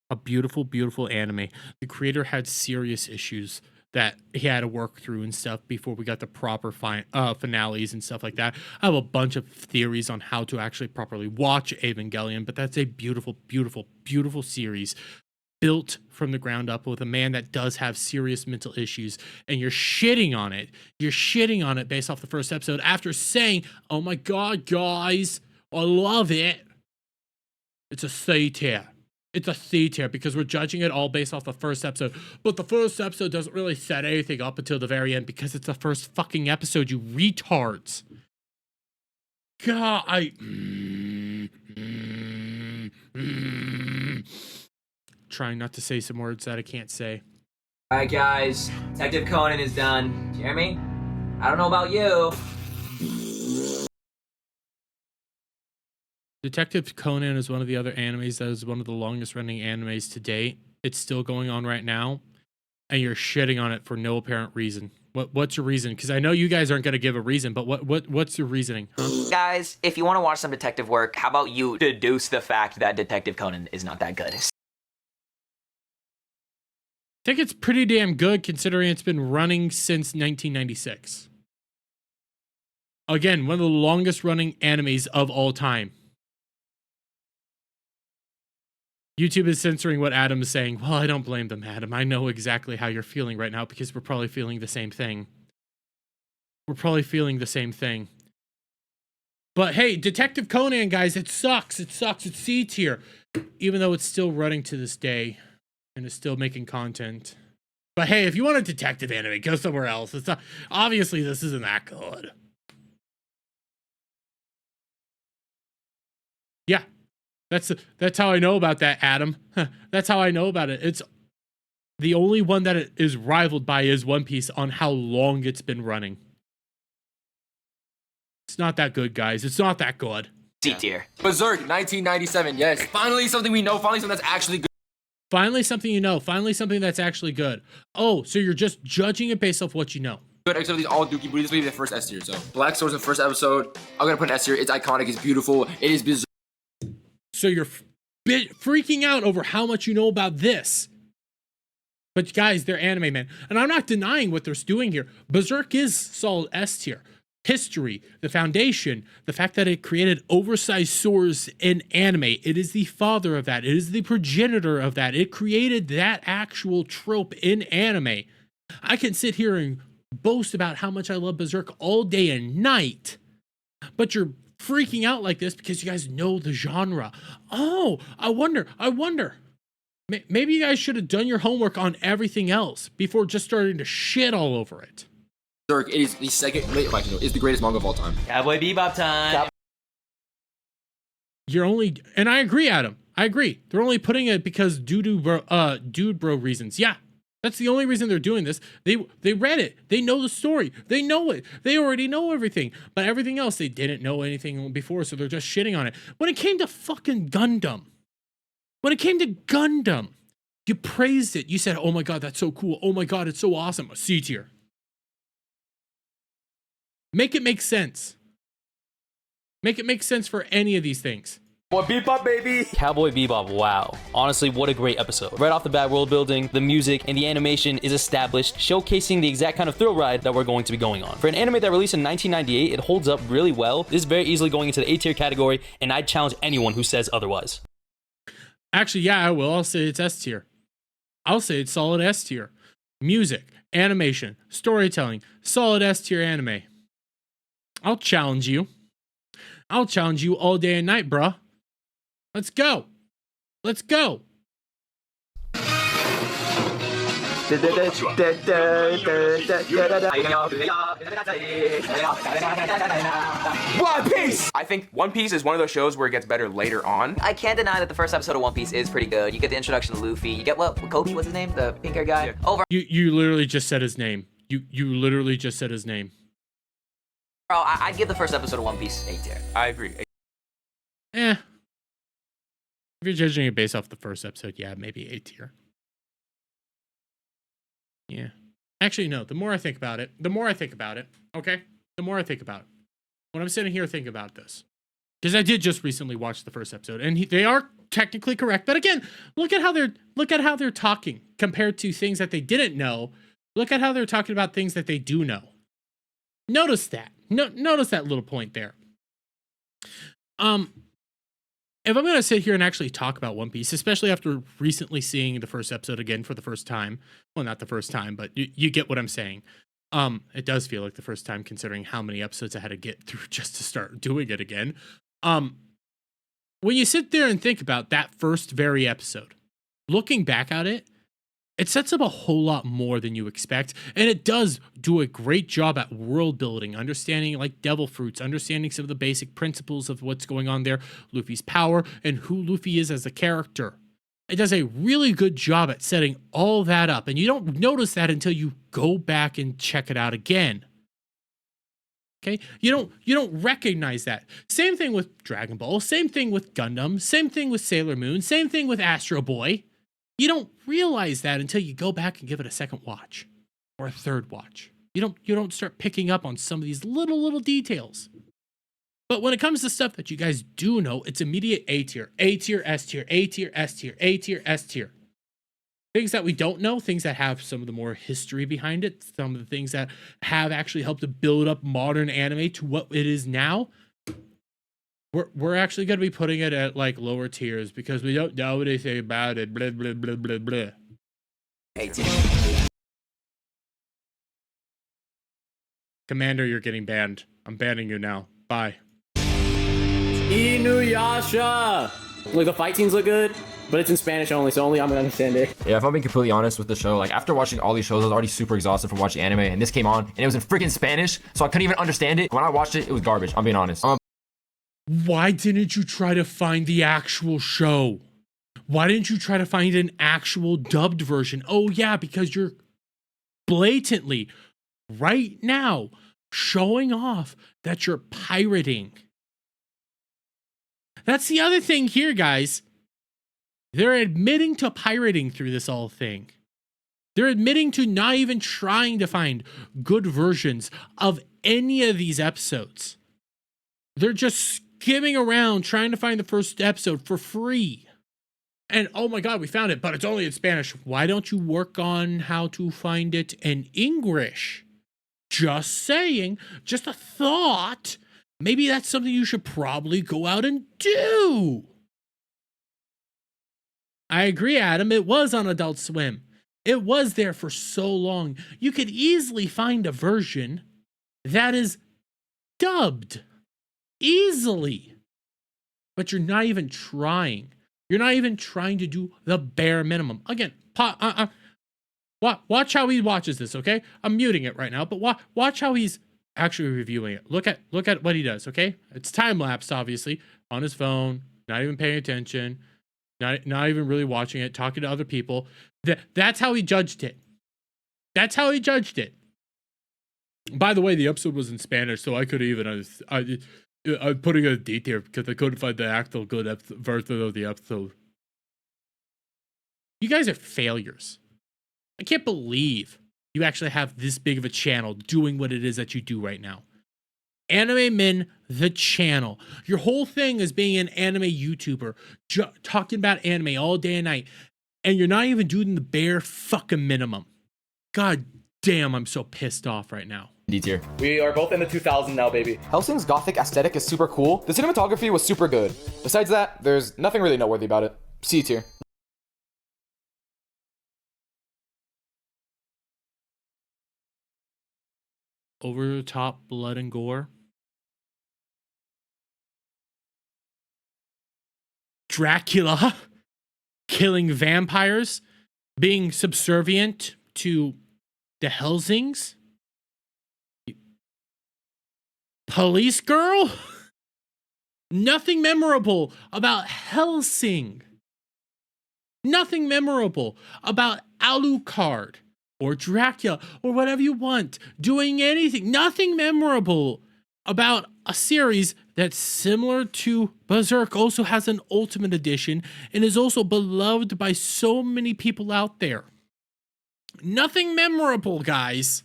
A beautiful, beautiful anime. The creator had serious issues that he had to work through and stuff before we got the proper finales and stuff like that. I have a bunch of theories on how to actually properly watch Evangelion, but that's a beautiful, beautiful, beautiful series built from the ground up with a man that does have serious mental issues, and you're shitting on it. You're shitting on it based off the first episode after saying, oh my god, guys, I love it. It's a C tier. It's a C tier because we're judging it all based off the first episode. But the first episode doesn't really set anything up until the very end because it's the first fucking episode, you retards. God, trying not to say some words that I can't say. Alright guys, Detective Conan is done. You hear me? I don't know about you. Detective Conan is one of the other animes that is one of the longest running animes to date. It's still going on right now, and you're shitting on it for no apparent reason. What's your reason? Because I know you guys aren't going to give a reason, but what's your reasoning? Huh? Guys, if you want to watch some detective work, how about you deduce the fact that Detective Conan is not that good? I think it's pretty damn good considering it's been running since 1996. Again, one of the longest running animes of all time. YouTube is censoring what Adam is saying. Well, I don't blame them, Adam. I know exactly how you're feeling right now because we're probably feeling the same thing. We're probably feeling the same thing. But hey, Detective Conan, guys, it sucks. It sucks. It's C tier. Even though it's still running to this day and is still making content. But hey, if you want a detective anime, go somewhere else. It's not, obviously, this isn't that good. Yeah. That's how I know about that, Adam. That's how I know about it. It's the only one that it is rivaled by is One Piece on how long it's been running. It's not that good, guys. It's not that good. C tier. Berserk, 1997. Yes. Finally something we know. Finally something that's actually good. Finally something you know. Finally something that's actually good. Oh, so you're just judging it based off what you know. Good, except these all Dookie Booty. This will be the first S tier. So Black Swords in the first episode. I'm gonna put an S tier. It's iconic. It's beautiful. It is Berserk. So you're freaking out over how much you know about this. But guys, they're anime, man. And I'm not denying what they're doing here. Berserk is solid S tier. History, the foundation, the fact that it created oversized swords in anime. It is the father of that. It is the progenitor of that. It created that actual trope in anime. I can sit here and boast about how much I love Berserk all day and night. But you're freaking out like this because you guys know the genre. Oh, I wonder. Maybe you guys should have done your homework on everything else before just starting to shit all over it. Berserk, it is the second, is the greatest manga of all time. Cowboy Bebop time. You're only, and I agree, Adam. I agree. They're only putting it because dude bro reasons. Yeah. That's the only reason they're doing this. They read it. They know the story. They know it. They already know everything. But everything else, they didn't know anything before, so they're just shitting on it. When it came to fucking Gundam, you praised it. You said, oh my God, that's so cool. Oh my God, it's so awesome. A C tier. Make it make sense. Make it make sense for any of these things. Boy, Bebop, baby. Cowboy Bebop, wow. Honestly, what a great episode. Right off the bat, world building, the music, and the animation is established, showcasing the exact kind of thrill ride that we're going to be going on. For an anime that released in 1998, it holds up really well. This is very easily going into the A tier category, and I'd challenge anyone who says otherwise. Actually, yeah, I will. I'll say it's S tier. I'll say it's solid S tier. Music, animation, storytelling, solid S tier anime. I'll challenge you. I'll challenge you all day and night, bruh. Let's go. Let's go. One Piece! I think One Piece is one of those shows where it gets better later on. I can't deny that the first episode of One Piece is pretty good. You get the introduction to Luffy. You get Kobe, what's his name? The pink hair guy? Over. You literally just said his name. You literally just said his name. Bro, I'd give the first episode of One Piece A tier. I agree. If you're judging it based off the first episode, yeah, maybe A tier. Yeah. Actually, no. The more I think about it, okay? The more I think about it. When I'm sitting here thinking about this. Because I did just recently watch the first episode, and they are technically correct. But again, look at how they're talking compared to things that they didn't know. Look at how they're talking about things that they do know. Notice that. Notice that little point there. If I'm going to sit here and actually talk about One Piece, especially after recently seeing the first episode again for the first time, well, not the first time, but you get what I'm saying. It does feel like the first time considering how many episodes I had to get through just to start doing it again. When you sit there and think about that first very episode, looking back at it, it sets up a whole lot more than you expect, and it does do a great job at world building, understanding like devil fruits, understanding some of the basic principles of what's going on there, Luffy's power, and who Luffy is as a character. It does a really good job at setting all that up, and you don't notice that until you go back and check it out again. Okay? You don't recognize that. Same thing with Dragon Ball, same thing with Gundam, same thing with Sailor Moon, same thing with Astro Boy. You don't realize that until you go back and give it a second watch or a third watch. You don't start picking up on some of these little details. But when it comes to stuff that you guys do know, it's immediate A tier, A tier, S tier, A tier, S tier, A tier, S tier. Things that we don't know, things that have some of the more history behind it, some of the things that have actually helped to build up modern anime to what it is now. We're actually going to be putting it at like lower tiers because we don't know anything about it. Blah, blah, blah, blah, blah. Commander, you're getting banned. I'm banning you now. Bye. Inuyasha! Look, the fight scenes look good, but it's in Spanish only, so only I'm gonna understand it. Yeah, if I'm being completely honest with the show, like after watching all these shows, I was already super exhausted from watching anime, and this came on, and it was in freaking Spanish, so I couldn't even understand it. When I watched it, it was garbage. I'm being honest. Why didn't you try to find the actual show? Why didn't you try to find an actual dubbed version? Oh yeah, because you're blatantly right now showing off that you're pirating. That's the other thing here, guys. They're admitting to pirating through this whole thing. They're admitting to not even trying to find good versions of any of these episodes. They're just skimming around trying to find the first episode for free. And oh my God, we found it, but it's only in Spanish. Why don't you work on how to find it in English? Just saying, just a thought. Maybe that's something you should probably go out and do. I agree, Adam. It was on Adult Swim. It was there for so long. You could easily find a version that is dubbed. Easily. But you're not even trying. You're not even trying to do the bare minimum. Again, watch how he watches this, okay? I'm muting it right now, but watch how he's actually reviewing it. Look at what he does, okay? It's time-lapsed, obviously, on his phone, not even paying attention. not even really watching it, talking to other people. That's how he judged it. That's how he judged it. By the way, the episode was in Spanish, so I could even I'm putting a date here because I couldn't find the actual good version of the episode. You guys are failures. I can't believe you actually have this big of a channel doing what it is that you do right now. Anime Men, the channel. Your whole thing is being an anime YouTuber, talking about anime all day and night, and you're not even doing the bare fucking minimum. God damn, I'm so pissed off right now. D tier. We are both in the 2000 now, baby. Hellsing's gothic aesthetic is super cool. The cinematography was super good. Besides that, there's nothing really noteworthy about it. C tier. Over the top blood and gore. Dracula killing vampires, being subservient to the Helsings. Police Girl? Nothing memorable about Helsing. Nothing memorable about Alucard or Dracula or whatever you want. Doing anything. Nothing memorable about a series that's similar to Berserk, also has an Ultimate Edition and is also beloved by so many people out there. Nothing memorable, guys.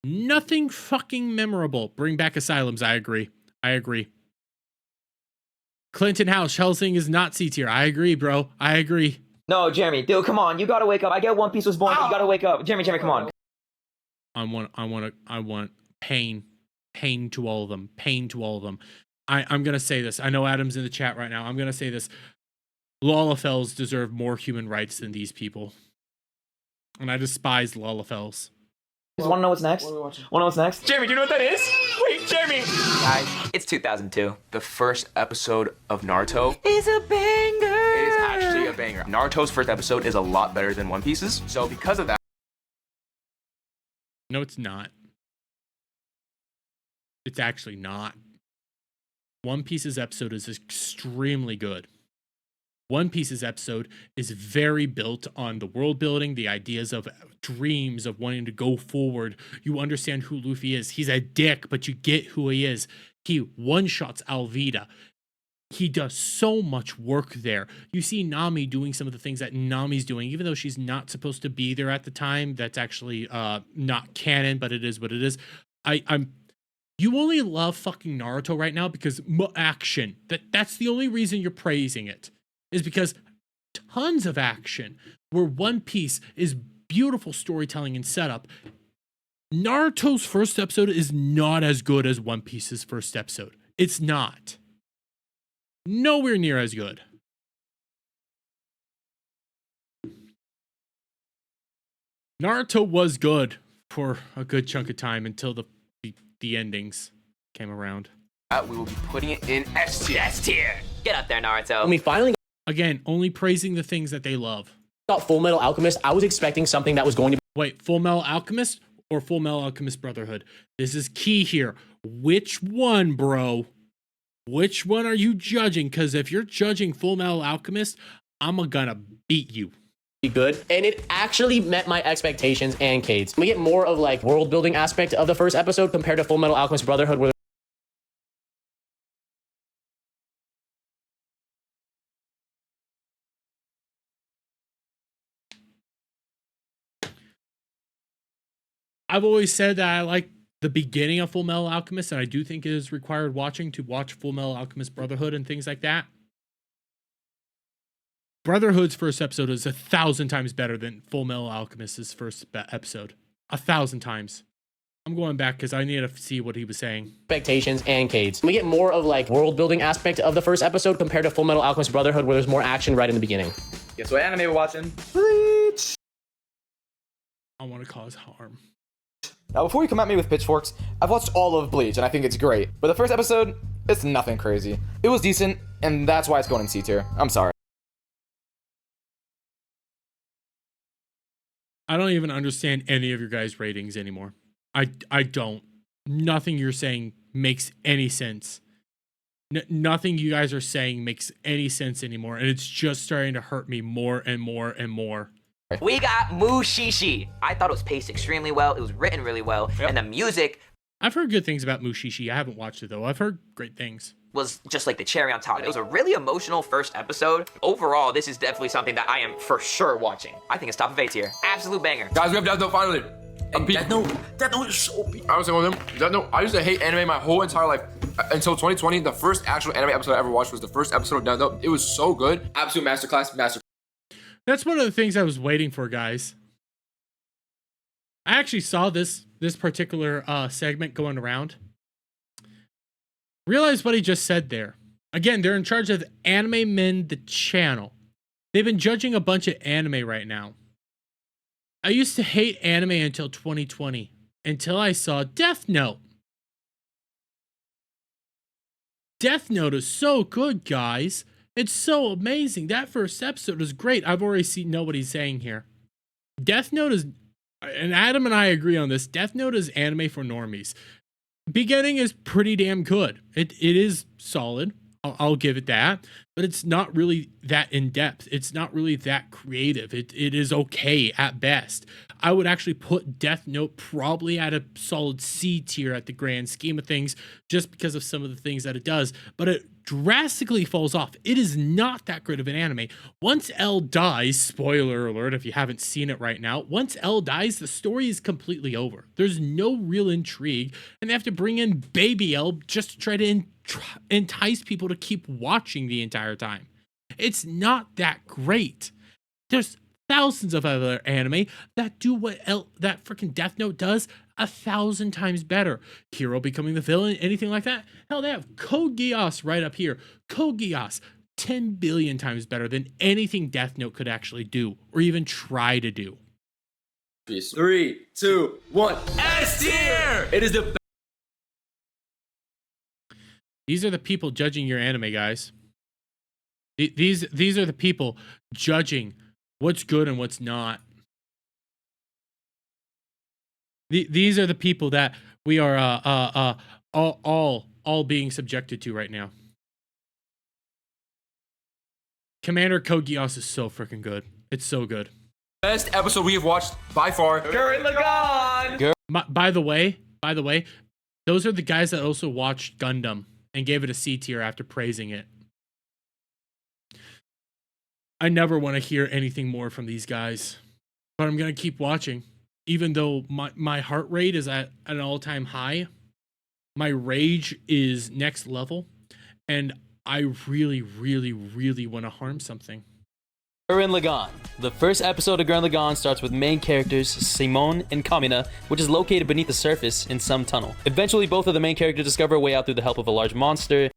Nothing fucking memorable. Bring back Asylums. I agree. I agree. Clinton House, Hellsing is not C tier. I agree, bro. I agree. No, Jeremy, dude, come on. You gotta wake up. I get One Piece was born. You gotta wake up. Jeremy, come on. I want pain. Pain to all of them. Pain to all of them. I'm gonna say this. I know Adam's in the chat right now. I'm gonna say this. Lalafels deserve more human rights than these people. And I despise Lalafels. Want to know what's next? Want to know what's next? Jeremy, do you know what that is? Wait, Jeremy! Guys, it's 2002. The first episode of Naruto It's a banger! is actually a banger. Naruto's first episode is a lot better than One Piece's. So because of that... No, it's not. It's actually not. One Piece's episode is extremely good. One Piece's episode is very built on the world building, the ideas of dreams of wanting to go forward. You understand who Luffy is. He's a dick, but you get who he is. He one-shots Alvida. He does so much work there. You see Nami doing some of the things that Nami's doing, even though she's not supposed to be there at the time. That's actually not canon, but it is what it is. You only love fucking Naruto right now because action. That's the only reason you're praising it. Is because tons of action where One Piece is beautiful storytelling and setup. Naruto's first episode is not as good as One Piece's first episode. It's not. Nowhere near as good. Naruto was good for a good chunk of time until the endings came around. We will be putting it in S tier. S tier. Get up there, Naruto. When we finally Again, only praising the things that they love. got Full Metal Alchemist, I was expecting something that was going to Wait, Full Metal Alchemist or Full Metal Alchemist Brotherhood? This is key here. Which one, bro? Which one are you judging? Because if you're judging Full Metal Alchemist, I'm gonna beat you. be good, and it actually met my expectations and Cade's. We get more of like world building aspect of the first episode compared to Full Metal Alchemist Brotherhood, where I've always said that I like the beginning of Full Metal Alchemist, and I do think it is required watching to watch Full Metal Alchemist Brotherhood and things like that. Brotherhood's first episode is 1,000 times better than Full Metal Alchemist's first episode. 1,000 times. I'm going back because I need to see what he was saying. expectations and Cade's. We get more of like world building aspect of the first episode compared to Full Metal Alchemist Brotherhood, where there's more action right in the beginning. Guess what anime we're watching? Bleach! I want to cause harm. Now, before you come at me with pitchforks, I've watched all of Bleach, and I think it's great. But the first episode, it's nothing crazy. It was decent, and that's why it's going in C tier. I'm sorry. I don't even understand any of your guys' ratings anymore. I don't. Nothing you're saying makes any sense. Nothing you guys are saying makes any sense anymore, and it's just starting to hurt me more and more and more. We got Mushishi. I thought it was paced extremely well. It was written really well, and the music I've heard good things about Mushishi. I haven't watched it though. I've heard great things. was just like the cherry on top. It was a really emotional first episode. Overall, this is definitely something that I am for sure watching. I think it's top of A tier. Absolute banger. Guys, we have Death Note finally. Death Note is so beat. I was saying with him, Death Note, I used to hate anime my whole entire life. Until 2020, the first actual anime episode I ever watched was the first episode of Death Note. It was so good. Absolute masterclass. That's one of the things I was waiting for, guys. I actually saw this particular segment going around. Realize what he just said there. Again, they're in charge of Anime Men, the channel. They've been judging a bunch of anime right now. I used to hate anime until 2020, until I saw Death Note. Death Note is so good, guys. It's so amazing. That first episode is great. I've already know what he's saying here. Death Note is, and Adam and I agree on this, Death Note is anime for normies. Beginning is pretty damn good. It is solid. I'll give it that. But it's not really that in-depth. It's not really that creative. It is okay at best. I would actually put Death Note probably at a solid C tier at the grand scheme of things, just because of some of the things that it does. But it drastically falls off. It is not that great of an anime. Once L dies, spoiler alert if you haven't seen it right now, once L dies, the story is completely over. There's no real intrigue, and they have to bring in Baby L just to try to entice people to keep watching the entire time. It's not that great. There's thousands of other anime that do what that freaking Death Note does 1,000 times better. Hero becoming the villain, anything like that. Hell, they have Code Geass right up here. Code Geass, 10 billion times better than anything Death Note could actually do or even try to do. 3, 2, 1. S tier! It is the These are the people judging your anime, guys. These are the people judging what's good and what's not. These are the people that we are all being subjected to right now. Commander Code Geass is so freaking good. It's so good. best episode we have watched by far. Gurren Lagann! By the way, those are the guys that also watched Gundam and gave it a C tier after praising it. I never want to hear anything more from these guys, but I'm going to keep watching. Even though my heart rate is at an all-time high, my rage is next level, and I really, really, really want to harm something. Gurren Lagann. The first episode of Gurren Lagann starts with main characters Simone and Kamina, which is located beneath the surface in some tunnel. Eventually, both of the main characters discover a way out through the help of a large monster.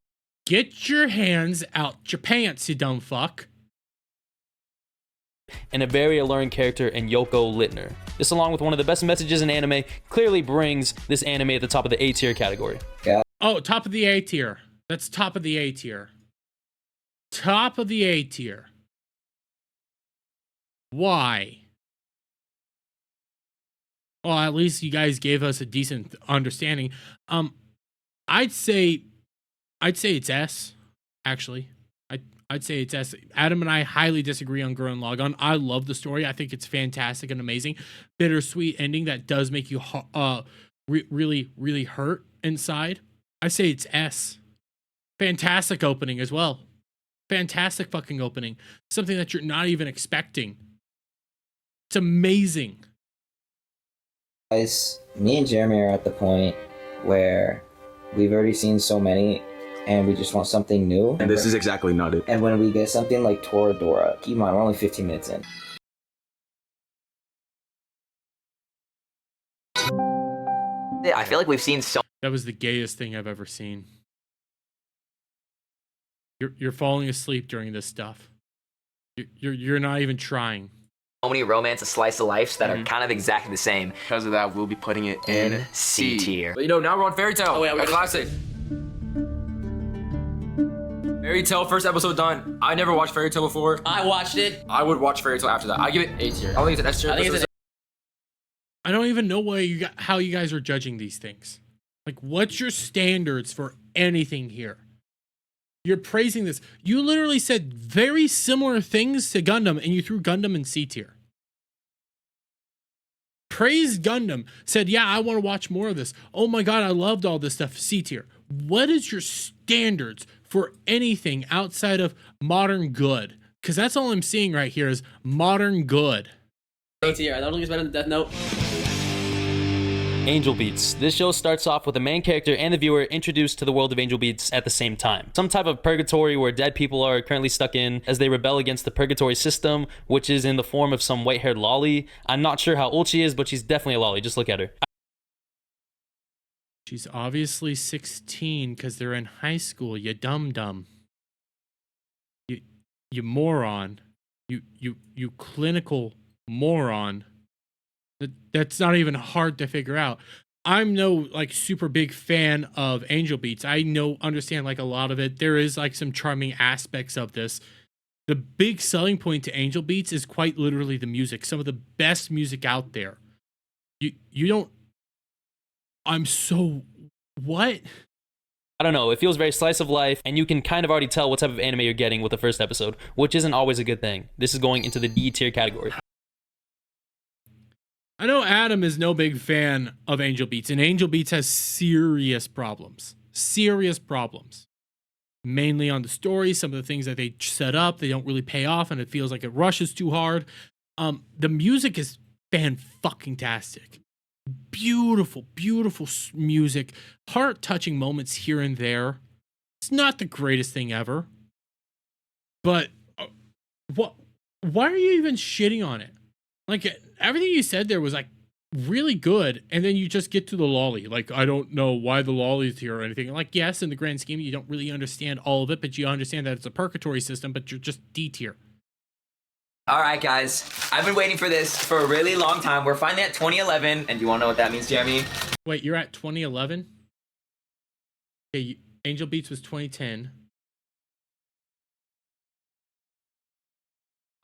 Get your hands out your pants, you dumb fuck. And a very alluring character in Yoko Littner. This, along with one of the best messages in anime, clearly brings this anime at the top of the A tier category. Yeah. Oh, top of the A tier. That's top of the A tier. Top of the A tier. Why? Well, at least you guys gave us a decent understanding. I'd say it's S, actually. I'd say it's S. Adam and I highly disagree on Gurren Lagann. I love the story. I think it's fantastic and amazing. Bittersweet ending that does make you really, really hurt inside. I say it's S. Fantastic opening as well. Fantastic fucking opening. Something that you're not even expecting. It's amazing. Guys, me and Jeremy are at the point where we've already seen so many and we just want something new. And this is exactly not it. And when we get something like Toradora, keep in mind, we're only 15 minutes in. I feel like we've seen so. That was the gayest thing I've ever seen. You're falling asleep during this stuff. You're not even trying. So many romance and slice of lives that are kind of exactly the same. Because of that, we'll be putting it in C tier. But you know, now we're on Fairy Tail. Oh, yeah, a classic. Fairy Tail, first episode done. I never watched Fairy Tail before. I watched it. I would watch Fairy Tail after that. I give it A tier. I don't think it's an S tier. I think it's an I don't even know how you guys are judging these things. Like, what's your standards for anything here? You're praising this. You literally said very similar things to Gundam, and you threw Gundam in C tier. Praised Gundam, said, yeah, I want to watch more of this. Oh my God, I loved all this stuff, C tier. What is your standards for anything outside of modern good? Because that's all I'm seeing right here is modern good. A tier. I don't think it's better than Death Note. Angel Beats. This show starts off with the main character and the viewer introduced to the world of Angel Beats at the same time. Some type of purgatory where dead people are currently stuck in as they rebel against the purgatory system, which is in the form of some white-haired lolly. I'm not sure how old she is, but she's definitely a lolly. Just look at her. She's obviously 16 because they're in high school, you dum-dum. You moron. You clinical moron. That's not even hard to figure out. I'm no like super big fan of Angel Beats. I understand like a lot of it. There is like some charming aspects of this. The big selling point to Angel Beats is quite literally the music. Some of the best music out there. You don't. I'm so what? I don't know, it feels very slice of life, and you can kind of already tell what type of anime you're getting with the first episode, which isn't always a good thing. This is going into the D tier category. I know Adam is no big fan of Angel Beats, and Angel Beats has serious problems. Serious problems. Mainly on the story, some of the things that they set up, they don't really pay off, and it feels like it rushes too hard. The music is fan-fucking-tastic. Beautiful, beautiful music. Heart-touching moments here and there. It's not the greatest thing ever. But, why are you even shitting on it? Like, everything you said there was, like, really good, and then you just get to the lolly. Like, I don't know why the lolly's here or anything. Like, yes, in the grand scheme, you don't really understand all of it, but you understand that it's a purgatory system, but you're just D tier. All right, guys. I've been waiting for this for a really long time. We're finally at 2011, and do you want to know what that means, Jeremy? Wait, you're at 2011? Okay, Angel Beats was 2010.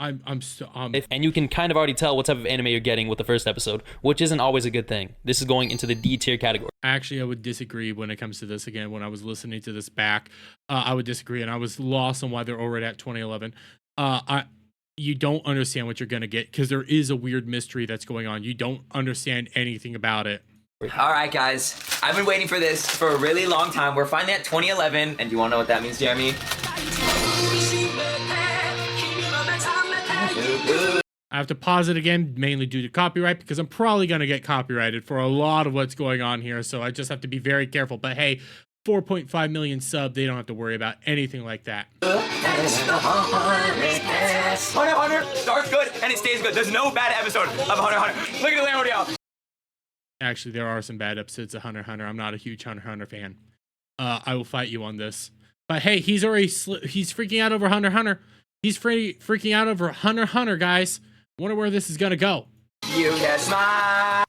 And you can kind of already tell what type of anime you're getting with the first episode, which isn't always a good thing. This is going into the D tier category. Actually, I would disagree when it comes to this again. When I was listening to this back, I would disagree, and I was lost on why they're already at 2011. You don't understand what you're going to get because there is a weird mystery that's going on. You don't understand anything about it. All right, guys. I've been waiting for this for a really long time. We're finally at 2011, and do you want to know what that means, Jeremy? I have to pause it again, mainly due to copyright, because I'm probably going to get copyrighted for a lot of what's going on here, so I just have to be very careful. But hey, 4.5 million sub, they don't have to worry about anything like that. Hunter Hunter starts good and it stays good. There's no bad episode of Hunter Hunter. Look at the Leonardo. Actually, there are some bad episodes of Hunter Hunter. I'm not a huge Hunter Hunter fan. I will fight you on this. But hey, he's freaking out over Hunter Hunter. He's freaking out over Hunter Hunter, guys. Wonder where this is gonna go. You guess my.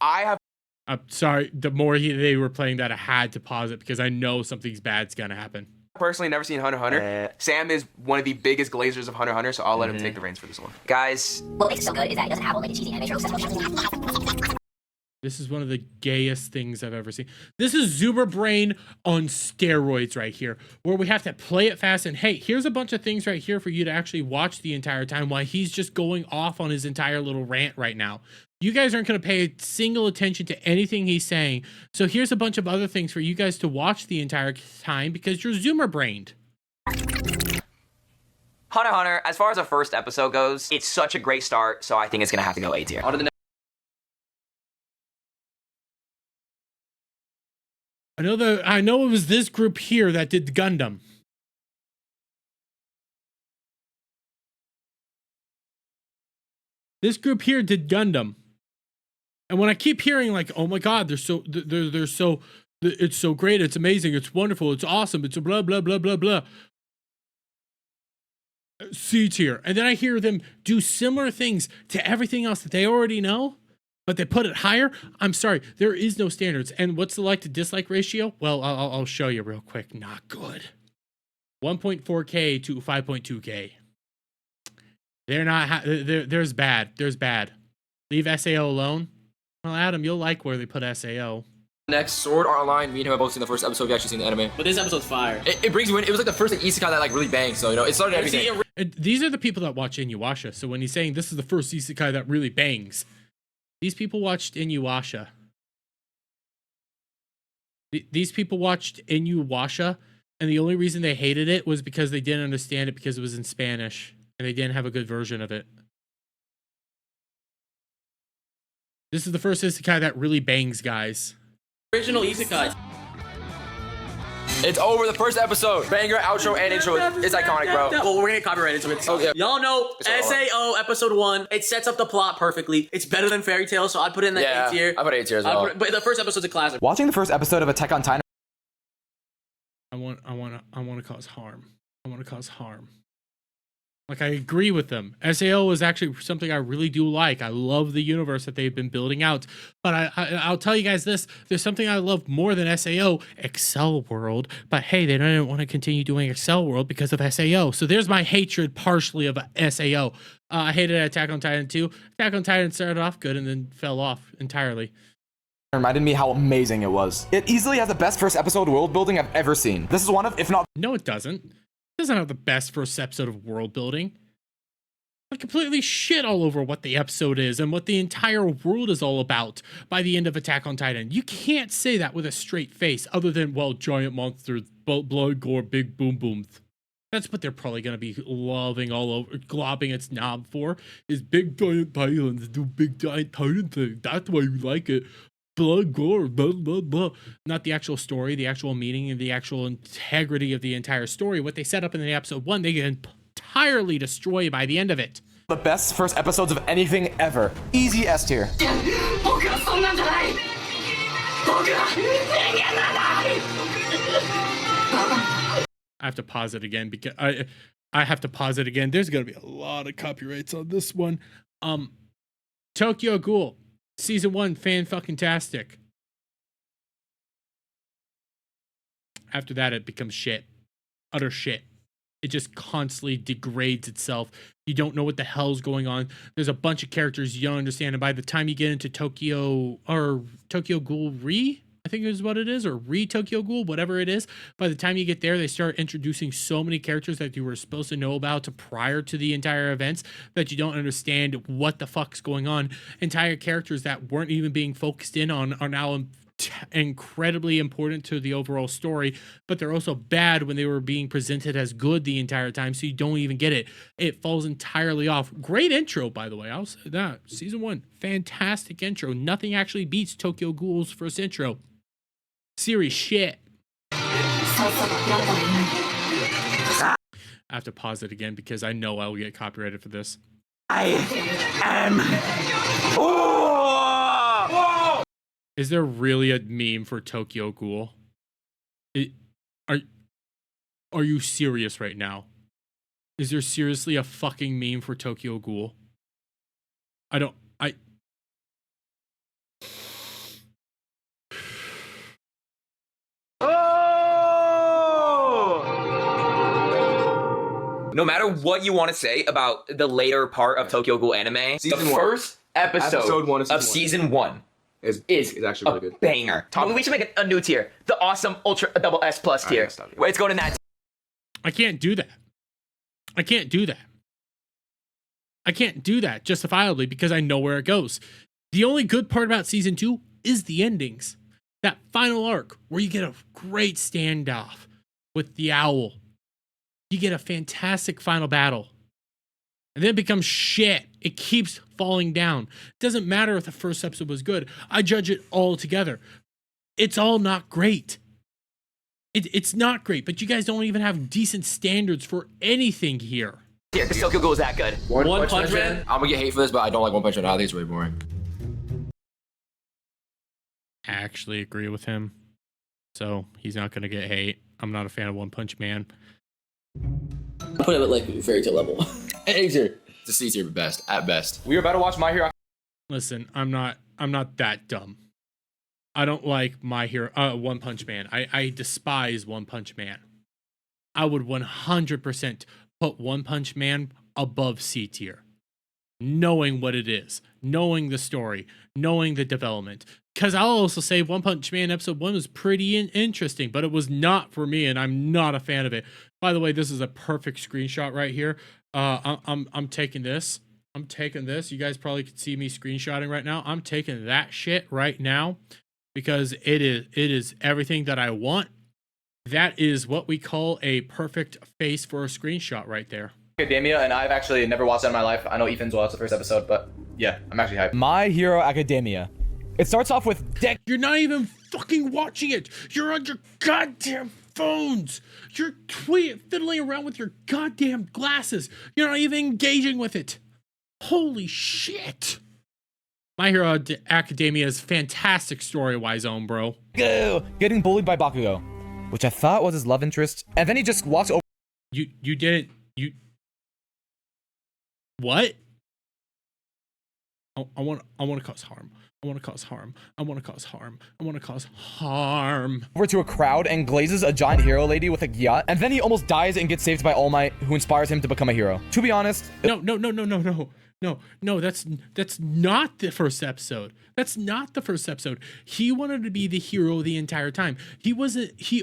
I'm sorry. The more they were playing that, I had to pause it because I know something's bad's gonna happen. Personally, never seen Hunter Hunter. Sam is one of the biggest glazers of Hunter Hunter, so I'll let him take the reins for this one. Guys. What makes it so good is that it doesn't have all like the cheesy anime tropes. This is one of the gayest things I've ever seen. This is Zoomer Brain on steroids right here, where we have to play it fast. And hey, here's a bunch of things right here for you to actually watch the entire time while he's just going off on his entire little rant right now. You guys aren't going to pay a single attention to anything he's saying. So here's a bunch of other things for you guys to watch the entire time because you're Zoomer Brained. Hunter Hunter, as far as the first episode goes, it's such a great start, so I think it's gonna have to go A tier. I know it was this group here that did Gundam. This group here did Gundam. And when I keep hearing like, oh my God, it's so great, it's amazing, it's wonderful, it's awesome, it's a blah, blah, blah, blah, blah. C tier. And then I hear them do similar things to everything else that they already know, but they put it higher. I'm sorry, there is no standards. And what's the like to dislike ratio? Well, I'll show you real quick. Not good. 1.4K to 5.2K. They're not. There's bad. There's bad. Leave SAO alone. Well, Adam, you'll like where they put SAO. Next, Sword Art Online. Me and him have both seen the first episode. We've actually seen the anime. But this episode fire. It brings you in. It was like the first like, isekai that like really bangs. So you know, it started everything. These are the people that watch Inuyasha. So when he's saying this is the first isekai that really bangs, these people watched Inuyasha. These people watched Inuyasha, and the only reason they hated it was because they didn't understand it because it was in Spanish, and they didn't have a good version of it. This is the first isekai that really bangs, guys. Original isekai. It's over. The first episode. Banger, outro, and intro. It's iconic, bro. Well, we're gonna get copyrighted, so it's... Okay. Y'all know So SAO episode 1. It sets up the plot perfectly. It's better than Fairy Tail, so I'd put it in the A tier. I put A tier as well. But the first episode's a classic. Watching the first episode of Attack on Titan. I want to cause harm. I want to cause harm. Like, I agree with them. SAO is actually something I really do like. I love the universe that they've been building out. But I'll tell you guys this. There's something I love more than SAO, Excel World. But hey, they don't want to continue doing Excel World because of SAO. So there's my hatred partially of SAO. I hated Attack on Titan 2. Attack on Titan started off good and then fell off entirely. Reminded me how amazing it was. It easily has the best first episode world building I've ever seen. This is one of, if not... No, it doesn't. It doesn't have the best first episode of world building. I completely shit all over what the episode is and what the entire world is all about by the end of Attack on Titan. You can't say that with a straight face other than, well, giant monsters, blood, gore, big boom booms. That's what they're probably going to be loving all over, globbing its knob for, is big giant titans do big giant titan things. That's why we like it. Blood, gore, blah, blah, blah. Not the actual story, the actual meaning, and the actual integrity of the entire story. What they set up in the episode 1, they get entirely destroyed by the end of it. The best first episodes of anything ever. Easy S tier. I have to pause it again because I have to pause it again. There's gonna be a lot of copyrights on this one. Tokyo Ghoul season 1, fan-fucking-tastic. After that, it becomes shit, utter shit. It just constantly degrades itself. You don't know what the hell's going on. There's a bunch of characters you don't understand, and by the time you get into Tokyo Ghoul Re, I think is what it is, or Re-Tokyo Ghoul, whatever it is. By the time you get there, they start introducing so many characters that you were supposed to know about prior to the entire events that you don't understand what the fuck's going on. Entire characters that weren't even being focused in on are now incredibly important to the overall story, but they're also bad when they were being presented as good the entire time, so you don't even get it. It falls entirely off. Great intro, by the way. I'll say that. Season 1, fantastic intro. Nothing actually beats Tokyo Ghoul's first intro. Series shit. I have to pause it again because I know I will get copyrighted for this. Is there really a meme for Tokyo Ghoul? Are you serious right now? Is there seriously a fucking meme for Tokyo Ghoul? No matter what you want to say about the later part of Tokyo Ghoul anime, the first episode of season 1 is actually really good. Banger. We should make a new tier. The awesome ultra double S plus tier. It's going in that. I can't do that. I can't do that. I can't do that justifiably because I know where it goes. The only good part about season 2 is the endings. That final arc where you get a great standoff with the owl. You get a fantastic final battle. And then it becomes shit. It keeps falling down. It doesn't matter if the first episode was good. I judge it all together. It's all not great. It's not great, but you guys don't even have decent standards for anything here. Yeah, because Tokyo Ghoul is that good. One Punch Man? I'm gonna get hate for this, but I don't like One Punch Man. I think it's way boring. I actually agree with him. So he's not going to get hate. I'm not a fan of One Punch Man. Put it at like Fairy Tail level. A tier. It's a C tier, best at best. We are about to watch My Hero. Listen, I'm not that dumb. I don't like My Hero, One Punch Man. I despise One Punch Man. I would 100% put One Punch Man above C tier. knowing what it is, knowing the story, knowing the development. Because I'll also say One Punch Man episode 1 was pretty interesting, but it was not for me, and I'm not a fan of it. By the way, this is a perfect screenshot right here. I'm taking this. I'm taking this. You guys probably could see me screenshotting right now. I'm taking that shit right now because it is everything that I want. That is what we call a perfect face for a screenshot right there. Academia, and I've actually never watched that in my life. I know Ethan's watched the first episode, but yeah, I'm actually hyped. My Hero Academia. It starts off with You're not even fucking watching it. You're on your goddamn phones. You're fiddling around with your goddamn glasses. You're not even engaging with it. Holy shit. My Hero Academia is fantastic story-wise, bro. Getting bullied by Bakugo, which I thought was his love interest, and then he just walks over. You didn't. What? I want to cause harm. I want to cause harm. I want to cause harm. I want to cause harm. Over to a crowd and glazes a giant hero lady with a gyat, and then he almost dies and gets saved by All Might, who inspires him to become a hero. To be honest, No, that's not the first episode. That's not the first episode. He wanted to be the hero the entire time. He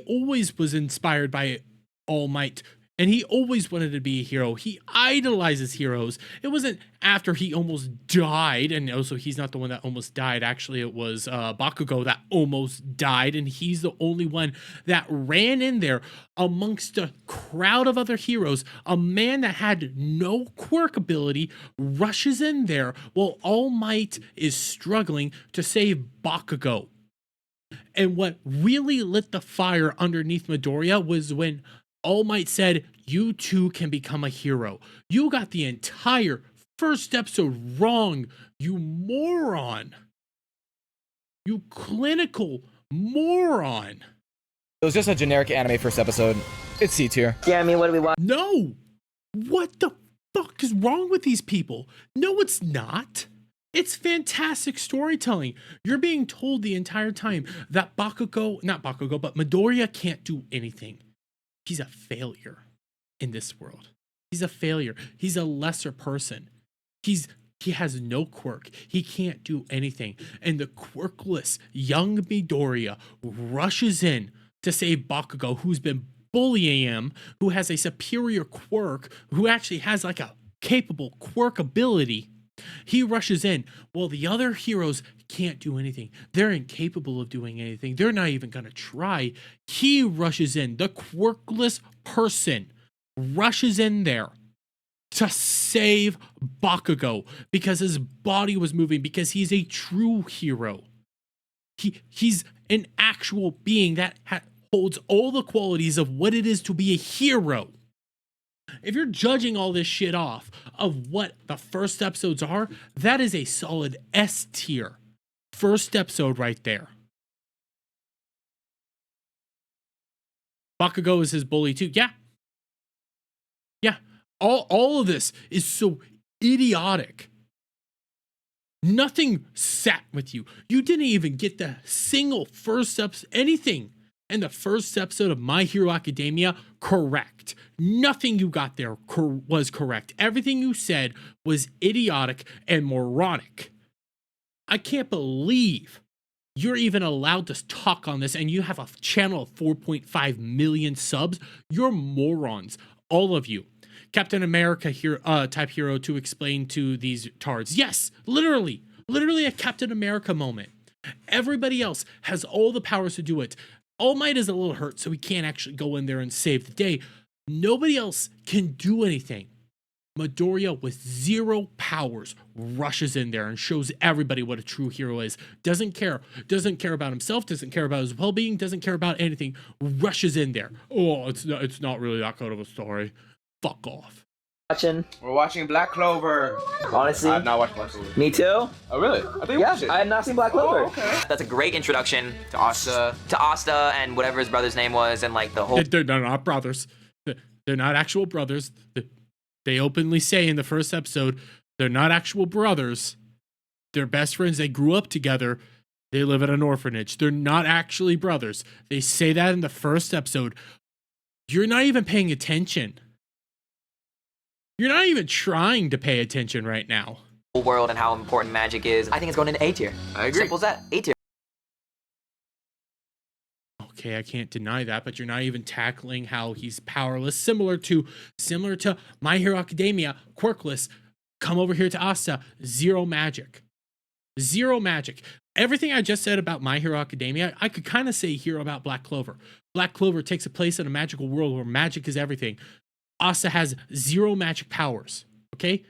always was inspired by All Might. And he always wanted to be a hero. He idolizes heroes. It wasn't after he almost died, and also he's not the one that almost died. Actually, it was Bakugo that almost died, and he's the only one that ran in there amongst a crowd of other heroes. A man that had no quirk ability rushes in there while All Might is struggling to save Bakugo. And what really lit the fire underneath Midoriya was when All Might said, you too can become a hero. You got the entire first episode wrong, you moron. You clinical moron. It was just a generic anime first episode. It's C tier. Yeah, I mean, what do we want? No. What the fuck is wrong with these people? No, it's not. It's fantastic storytelling. You're being told the entire time that not Bakugo, but Midoriya can't do anything. He's a failure in this world. He's a failure. He's a lesser person. He has no quirk. He can't do anything. And the quirkless young Midoriya rushes in to save Bakugo, who's been bullying him, who has a superior quirk, who actually has like a capable quirk ability. He rushes in while the other heroes can't do anything. They're incapable of doing anything. They're not even going to try. He rushes in. The quirkless person rushes in there to save Bakugo because his body was moving, because he's a true hero. He's an actual being that holds all the qualities of what it is to be a hero. If you're judging all this shit off of what the first episodes are, that is a solid S tier first episode right there. Bakugo is his bully too. Yeah. All of this is so idiotic. Nothing sat with you. You didn't even get the single first episode, anything in the first episode of My Hero Academia correct. Nothing you got there was correct. Everything you said was idiotic and moronic. I can't believe you're even allowed to talk on this and you have a channel of 4.5 million subs. You're morons, all of you. Captain America type hero to explain to these tards. Yes, literally a Captain America moment. Everybody else has all the powers to do it. All Might is a little hurt, so he can't actually go in there and save the day. Nobody else can do anything. Midoriya with 0 powers rushes in there and shows everybody what a true hero is. Doesn't care about himself, doesn't care about his well-being, doesn't care about anything. Rushes in there. Oh, it's not really that good of a story. Fuck off. We're watching Black Clover. Honestly, I have not watched Black Clover. Me too. Oh really? I think Yeah, I have not seen Black Clover. Oh, okay. That's a great introduction to Asta and whatever his brother's name was, and like the whole. They're not brothers. They're not actual brothers. They openly say in the first episode they're not actual brothers. They're best friends. They grew up together. They live at an orphanage. They're not actually brothers. They say that in the first episode. You're not even paying attention. You're not even trying to pay attention right now. world and how important magic is. I think it's going into A tier. I agree. Simple as that. A tier. Okay, I can't deny that, but you're not even tackling how he's powerless, similar to My Hero Academia, quirkless. Come over here to Asta, zero magic. Zero magic. Everything I just said about My Hero Academia, I could kind of say here about Black Clover. Black Clover takes a place in a magical world where magic is everything. Asta has zero magic powers, okay?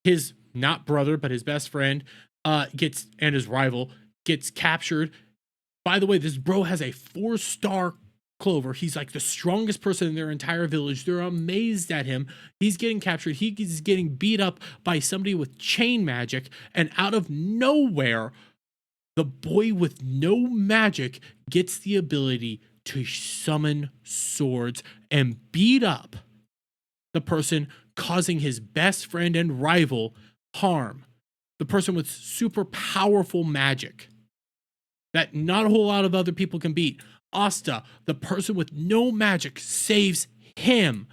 His, not brother, but his best friend, and his rival, gets captured. By the way, this bro has a 4-star Clover. He's like the strongest person in their entire village. They're amazed at him. He's getting captured. He's getting beat up by somebody with chain magic. And out of nowhere, the boy with no magic gets the ability to summon swords and beat up the person causing his best friend and rival harm. The person with super powerful magic that not a whole lot of other people can beat. Asta, the person with no magic, saves him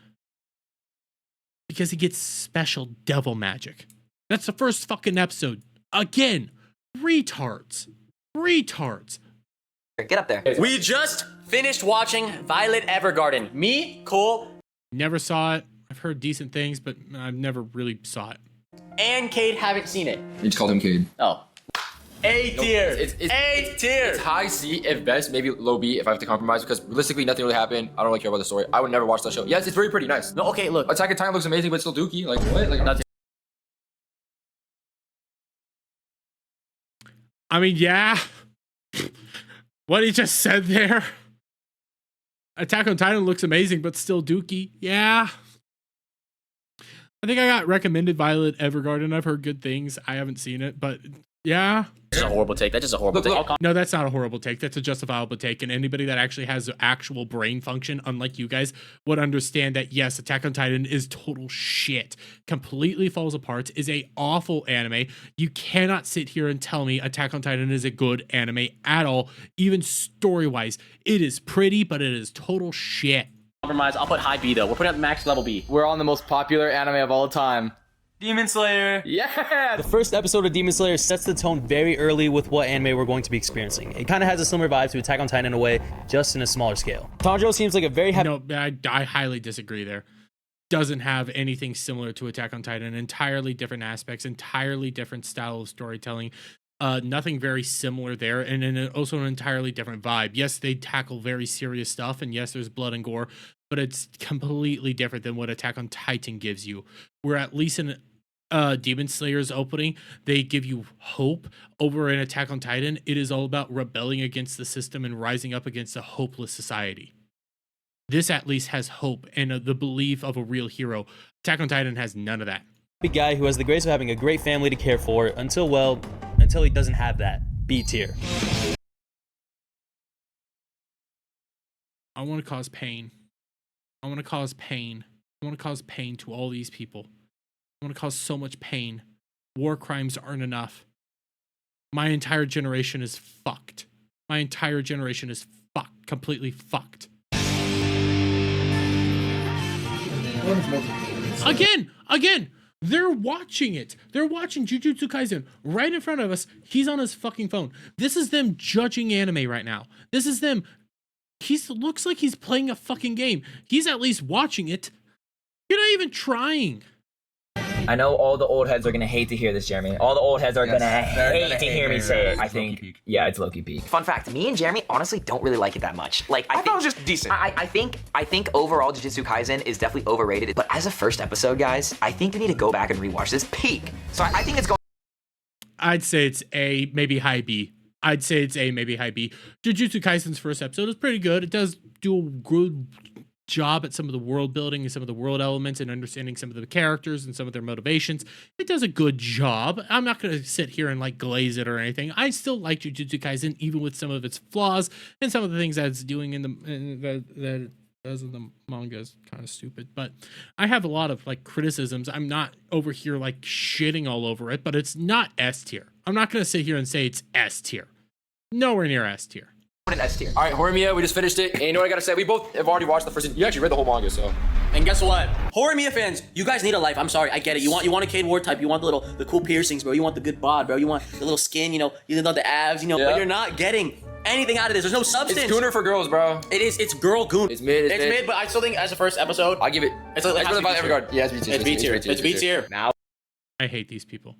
because he gets special devil magic. That's the first fucking episode. Again, retards. Retards. Get up there. We just finished watching Violet Evergarden. Me, Cole, never saw it. I've heard decent things, but I've never really saw it. And Cade haven't seen it. You just called him Cade. Oh. A tier. It's A tier. It's high C if best, maybe low B if I have to compromise, because realistically nothing really happened. I don't really care about the story. I would never watch that show. Yes, it's very pretty nice. No, okay, look. Attack on Titan looks amazing, but it's still dookie. Like what? Like Nothing. I mean, yeah. What he just said there. Attack on Titan looks amazing, but still dookie. Yeah. I think I got recommended Violet Evergarden. I've heard good things. I haven't seen it, but yeah. That's just a horrible take. That's just a horrible take. No, that's not a horrible take. That's a justifiable take. And anybody that actually has actual brain function, unlike you guys, would understand that, yes, Attack on Titan is total shit. Completely falls apart, is a awful anime. You cannot sit here and tell me Attack on Titan is a good anime at all, even story-wise. It is pretty, but it is total shit. Compromise. I'll put high B, though. We're putting up max level B. We're on the most popular anime of all time. Demon Slayer. Yeah. The first episode of Demon Slayer sets the tone very early with what anime we're going to be experiencing. It kind of has a similar vibe to Attack on Titan in a way, just in a smaller scale. Tanjiro seems like a very happy. No, I highly disagree there. Doesn't have anything similar to Attack on Titan. Entirely different aspects, entirely different style of storytelling. Nothing very similar there, and then also an entirely different vibe. Yes, they tackle very serious stuff, and yes, there's blood and gore, but it's completely different than what Attack on Titan gives you. Where at least in Demon Slayer's opening, they give you hope. Over in Attack on Titan, it is all about rebelling against the system and rising up against a hopeless society. This at least has hope and the belief of a real hero. Attack on Titan has none of that. Big guy who has the grace of having a great family to care for until he doesn't have that. B tier. I want to cause pain. I want to cause pain. I want to cause pain to all these people. I want to cause so much pain. War crimes aren't enough. My entire generation is fucked. My entire generation is fucked. Completely fucked. Again, they're watching it. They're watching Jujutsu Kaisen right in front of us. He's on his fucking phone. This is them judging anime right now. This is them. Looks like he's playing a fucking game. He's at least watching it. You're not even trying. I know all the old heads are gonna hate to hear this, Jeremy. All the old heads are gonna hate to hear me say it. I think, yeah, it's low-key peak. Fun fact, me and Jeremy honestly don't really like it that much. Like, I thought it was just decent. I think overall Jujutsu Kaisen is definitely overrated. But as a first episode, guys, I think we need to go back and rewatch this peak. So I think it's going. I'd say it's A, maybe high B. I'd say it's A, maybe high B. Jujutsu Kaisen's first episode is pretty good. It does do a good job at some of the world building and some of the world elements and understanding some of the characters and some of their motivations. It does a good job. I'm not going to sit here and like glaze it or anything. I still like Jujutsu Kaisen even with some of its flaws and some of the things that it's doing that it does in the manga is kind of stupid. But I have a lot of like criticisms. I'm not over here like shitting all over it, but it's not S tier. I'm not going to sit here and say it's S tier. Nowhere near S tier. An S tier. All right, Horimiya, we just finished it. And you know what I gotta say? We both have already watched the first. You actually read the whole manga, so. And guess what? Horror Mia fans, you guys need a life. I'm sorry, I get it. You want a Cade Ward type. You want the cool piercings, bro. You want the good bod, bro. You want the little skin, you know. You love the abs, you know. But you're not getting anything out of this. There's no substance. It's Gooner for girls, bro. It's girl goon. It's mid. It's mid, but I still think as a first episode, I give it. It's like really about every regard. Yeah, it's B tier. It's B tier. It's B tier. Now. I hate these people.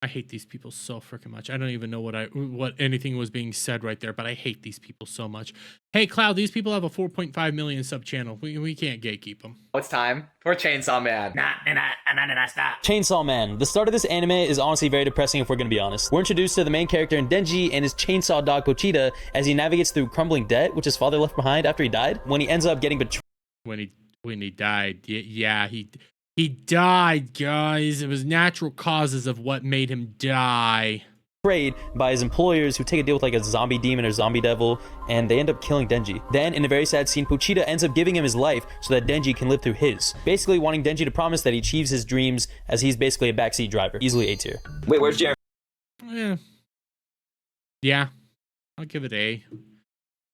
I hate these people so freaking much. I don't even know what anything was being said right there, but I hate these people so much. Hey, Cloud, these people have a 4.5 million sub channel. We can't gatekeep them. It's time for Chainsaw Man. Chainsaw Man. The start of this anime is honestly very depressing if we're gonna be honest. We're introduced to the main character in Denji and his chainsaw dog Pochita as he navigates through crumbling debt, which his father left behind after he died. When he ends up getting betrayed. When he died, yeah, he died, guys. It was natural causes of what made him die. By his employers who take a deal with like a zombie demon or zombie devil, and they end up killing Denji. Then, in a very sad scene, Pochita ends up giving him his life so that Denji can live through his. Basically wanting Denji to promise that he achieves his dreams as he's basically a backseat driver. Easily A tier. Wait, where's Jeremy? Yeah, I'll give it A.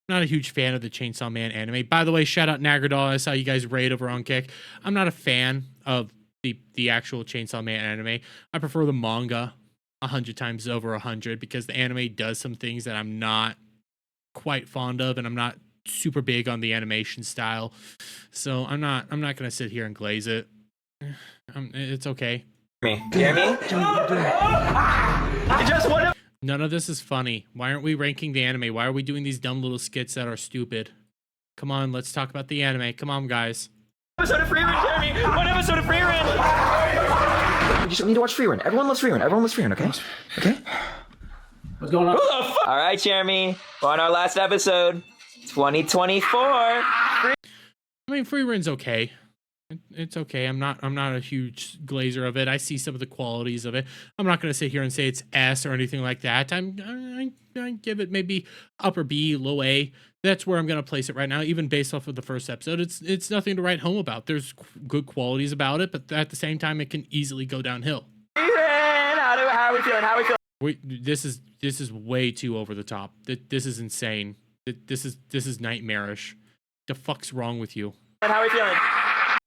Not a huge fan of the Chainsaw Man anime. By the way, shout out Nagradol. I saw you guys raid over on Kick. I'm not a fan of the actual Chainsaw Man anime. I prefer the manga 100 times over 100 because the anime does some things that I'm not quite fond of, and I'm not super big on the animation style. So I'm not gonna sit here and glaze it. It's okay. Jeremy? None of this is funny. Why aren't we ranking the anime? Why are we doing these dumb little skits that are stupid? Come on, let's talk about the anime. Come on, guys. Episode of Free Run, Jeremy! One episode of Free Run! You just need to watch Free Run. Everyone loves Free Run. Everyone loves Free Run, okay? Okay? What's going on? All right, Jeremy. We're on our last episode. 2024. I mean, Free Run's okay. It's okay. I'm not a huge glazer of it. I see some of the qualities of it. I'm not going to sit here and say it's S or anything like that. I give it maybe upper B, low A. That's where I'm going to place it right now, even based off of the first episode. It's nothing to write home about. There's good qualities about it, but at the same time, it can easily go downhill. How are we feeling? This is way too over the top. This is insane. This is nightmarish. The fuck's wrong with you? How are we feeling?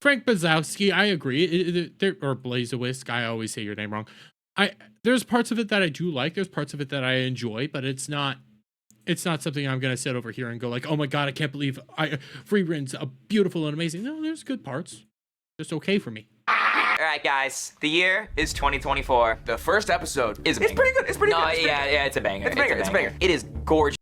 Frank Bazowski, I agree. Or Blazowisk, I always say your name wrong. There's parts of it that I do like. There's parts of it that I enjoy, but it's not something I'm gonna sit over here and go like, oh my god, I can't believe Free Run's a beautiful and amazing. No, there's good parts. Just okay for me. All right, guys. The year is 2024. The first episode is pretty good. It's pretty good. Yeah, it's a banger. It's a banger. It is gorgeous.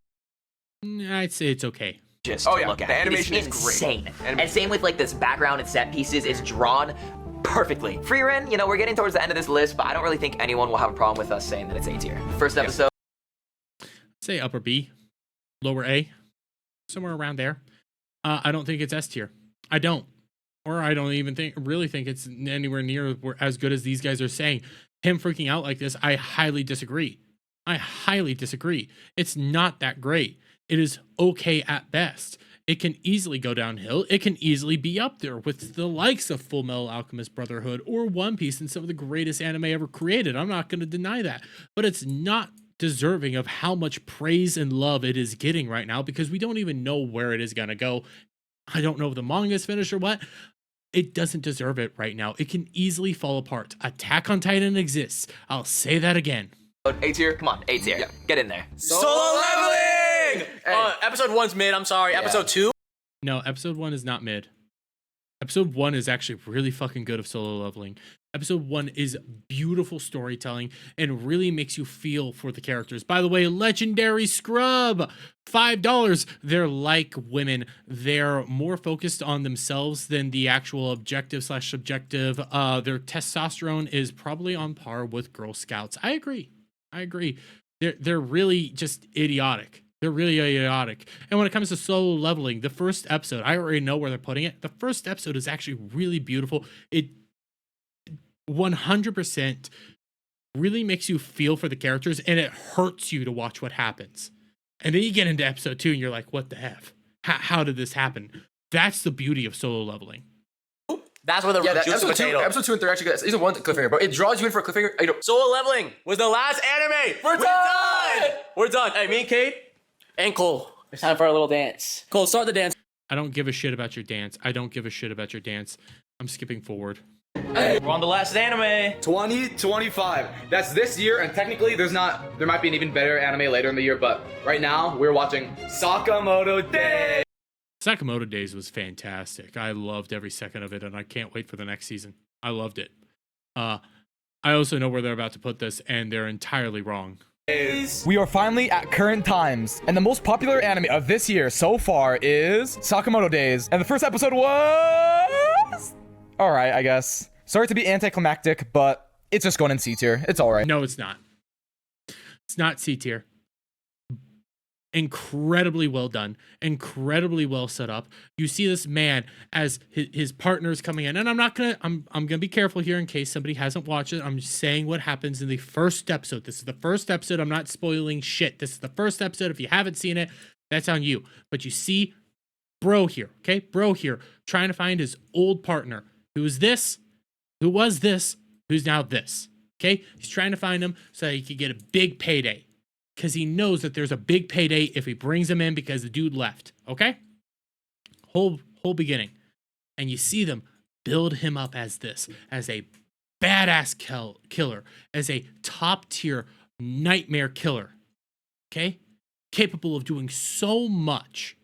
I'd say it's okay. Just to look at. The animation is insane. And same with like this background and set pieces. It's drawn perfectly. Free Run, we're getting towards the end of this list, but I don't really think anyone will have a problem with us saying that it's A tier. First episode. Say upper B, lower A, somewhere around there. I don't think it's S tier. I don't. Or I don't even really think it's anywhere near as good as these guys are saying. Him freaking out like this, I highly disagree. It's not that great. It is okay at best. It can easily go downhill. It can easily be up there with the likes of Full Metal Alchemist Brotherhood or One Piece and some of the greatest anime ever created. I'm not going to deny that. But it's not deserving of how much praise and love it is getting right now because we don't even know where it is going to go. I don't know if the manga is finished or what. It doesn't deserve it right now. It can easily fall apart. Attack on Titan exists. I'll say that again. A tier? Come on, A tier. Yeah. Get in there. Solo leveling! Episode 1's mid, I'm sorry. Episode 2? No, episode 1 is not mid. Episode 1 is actually really fucking good of solo leveling. Episode 1 is beautiful storytelling and really makes you feel for the characters. By the way, Legendary Scrub, $5. They're like women. They're more focused on themselves than the actual objective/subjective. Their testosterone is probably on par with Girl Scouts. I agree. They're really just idiotic. They're really idiotic. And when it comes to solo leveling, the first episode, I already know where they're putting it. The first episode is actually really beautiful. It 100% really makes you feel for the characters, and it hurts you to watch what happens. And then you get into episode 2, and you're like, what the F? How did this happen? That's the beauty of solo leveling. That's where the juice potato. Episode 2 and 3 actually got season 1 cliffhanger, bro. It draws you in for a cliffhanger. Solo leveling was the last anime. We're done. We're done. Hey, me and Kate and Cole. It's time for our little dance. Cole, start the dance. I don't give a shit about your dance. I don't give a shit about your dance. I'm skipping forward. We're on the last anime. 2025. That's this year, and technically there might be an even better anime later in the year, but right now we're watching Sakamoto Days. Sakamoto Days was fantastic. I loved every second of it, and I can't wait for the next season. I loved it. I also know where they're about to put this, and they're entirely wrong. We are finally at current times, and the most popular anime of this year so far is Sakamoto Days, and the first episode was alright, I guess. Sorry to be anticlimactic, but it's just going in C tier. It's alright. No, it's not. It's not C tier. Incredibly well done, incredibly well set up. You see this man as his partner's coming in, and I'm gonna be careful here in case somebody hasn't watched it. I'm just saying what happens in the first episode. This is the first episode. I'm not spoiling shit. This is the first episode. If you haven't seen it, that's on you. But you see bro here, okay? Bro here trying to find his old partner. Who was this, who's now this, okay? He's trying to find him so that he could get a big payday. Because he knows that there's a big payday if he brings him in because the dude left, okay? Whole beginning. And you see them build him up as this, as a badass killer, as a top-tier nightmare killer, okay? Capable of doing so much.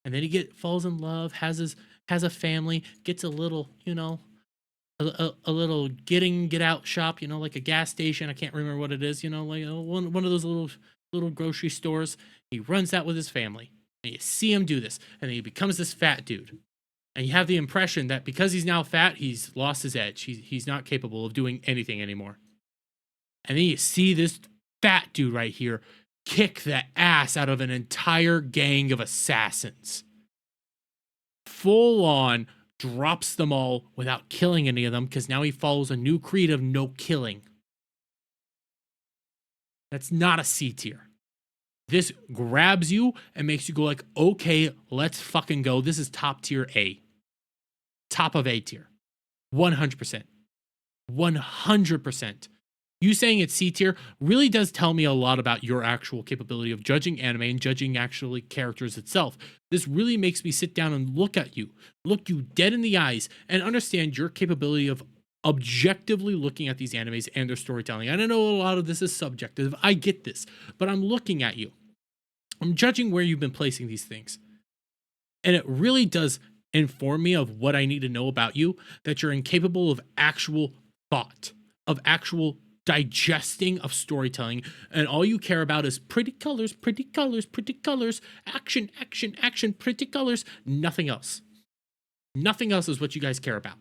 And then he falls in love, has a family, gets a little, you know, a little get out shop, you know, like a gas station. I can't remember what it is, you know, like one of those little grocery stores. He runs out with his family, and you see him do this, and then he becomes this fat dude. And you have the impression that because he's now fat, he's lost his edge. He's not capable of doing anything anymore. And then you see this fat dude right here kick the ass out of an entire gang of assassins. Full on drops them all without killing any of them because now he follows a new creed of no killing. That's not a C tier. This grabs you and makes you go like, okay, let's fucking go. This is top tier A. Top of A tier. 100%. 100%. You saying it's C tier really does tell me a lot about your actual capability of judging anime and judging actually characters itself. This really makes me sit down and look you dead in the eyes, and understand your capability of objectively looking at these animes and their storytelling. And I know a lot of this is subjective. I get this, but I'm looking at you. I'm judging where you've been placing these things. And it really does inform me of what I need to know about you, that you're incapable of actual thought, of actual digesting of storytelling, and all you care about is pretty colors, pretty colors, pretty colors, action, action, action, pretty colors, nothing else. Nothing else is what you guys care about.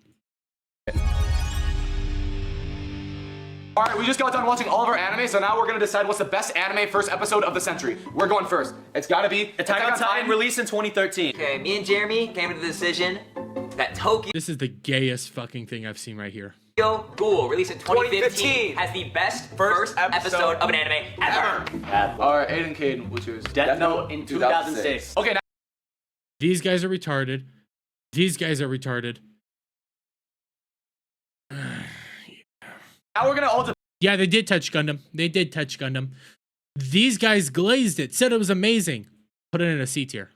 Alright, we just got done watching all of our anime, so now we're gonna decide what's the best anime first episode of the century. We're going first. It's gotta be Attack on Titan, released in 2013. Okay, me and Jeremy came to the decision that Tokyo This is the gayest fucking thing I've seen right here. Ghoul, released in 2015, has the best first episode of an anime ever. Alright, Aiden Caden, we'll choose. Death Note in 2006. Okay, now These guys are retarded. These guys are retarded. we're gonna all Yeah, they did touch Gundam. They did touch Gundam. These guys glazed it, said it was amazing. Put it in a C tier.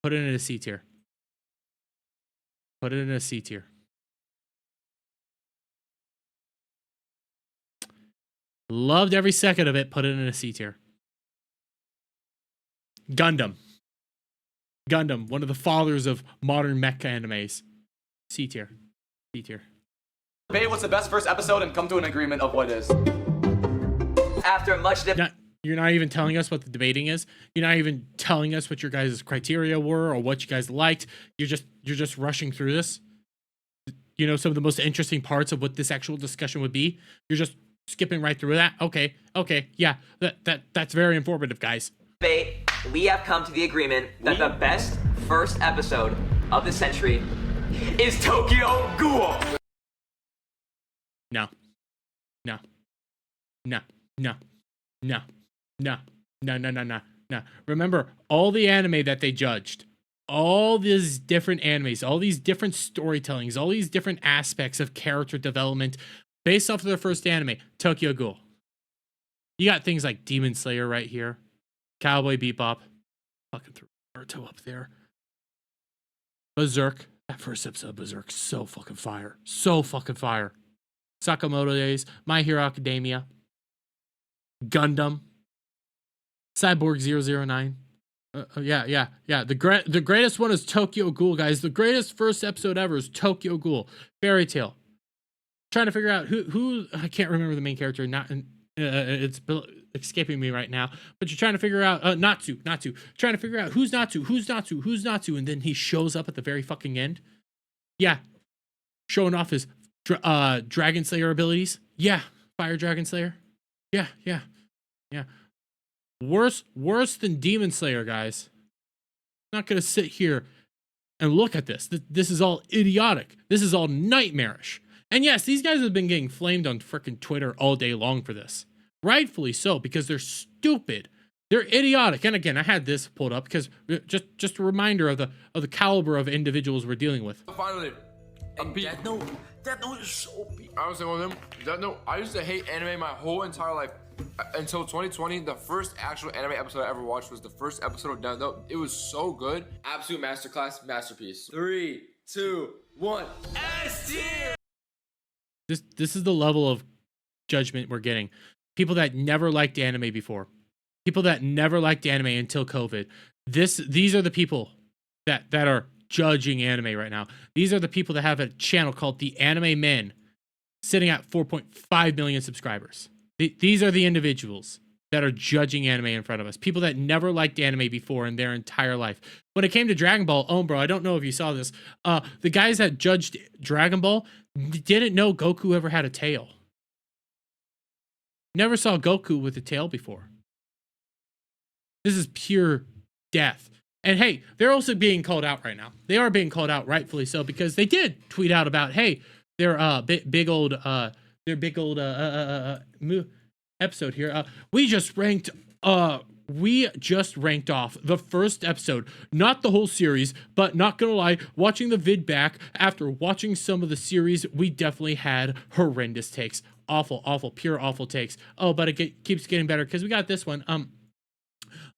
Put it in a C tier. Put it in a C tier. Loved every second of it. Put it in a C tier. Gundam. Gundam, one of the fathers of modern mecha animes. C tier. C tier. debate what's the best first episode and come to an agreement of what it is. After much You're not even telling us what the debating is. You're not even telling us what your guys' criteria were or what you guys liked. You're just rushing through this. You know, some of the most interesting parts of what this actual discussion would be. You're just skipping right through that. Okay, yeah, that's very informative, guys. debate, we have come to the agreement that the best first episode of the century is Tokyo Ghoul. No. Remember, all the anime that they judged, all these different animes, all these different storytellings, all these different aspects of character development based off of their first anime, Tokyo Ghoul. You got things like Demon Slayer right here, Cowboy Bebop, fucking threw Naruto up there, Berserk. That first episode of Berserk, so fucking fire. So fucking fire. Sakamoto Days, My Hero Academia, Gundam, Cyborg 009. Yeah. The greatest one is Tokyo Ghoul, guys. The greatest first episode ever is Tokyo Ghoul. Fairy Tail. Trying to figure out who I can't remember the main character. It's escaping me right now. But you're trying to figure out Natsu. Trying to figure out who's Natsu, and then he shows up at the very fucking end. Yeah, showing off his Dragon Slayer abilities. Yeah, Fire Dragon Slayer. Yeah. Worse than Demon Slayer, guys. I'm not gonna sit here and look at this. This is all idiotic. This is all nightmarish. And yes, these guys have been getting flamed on freaking Twitter all day long for this. Rightfully so, because they're stupid. They're idiotic. And again, I had this pulled up because just a reminder of the caliber of individuals we're dealing with. Finally, Death Note is so big. I was saying with him. Death Note. I used to hate anime my whole entire life until 2020. The first actual anime episode I ever watched was the first episode of Death Note. It was so good. Absolute masterclass, masterpiece. 3, 2, 1. S tier. This is the level of judgment we're getting. People that never liked anime before. People that never liked anime until COVID. These are the people that are judging anime right now. These are the people that have a channel called The Anime Men, sitting at 4.5 million subscribers. These are the individuals that are judging anime in front of us. People that never liked anime before in their entire life. When it came to Dragon Ball, bro, I don't know if you saw this. The guys that judged Dragon Ball didn't know Goku ever had a tail. Never saw Goku with a tail before. This is pure death. And hey, they're also being called out right now. They are being called out, rightfully so, because they did tweet out about, hey, their big old episode here. We just ranked off the first episode, not the whole series, but not gonna lie, watching the vid back after watching some of the series, we definitely had horrendous takes. Awful, pure awful takes. Oh, but it keeps getting better because we got this one.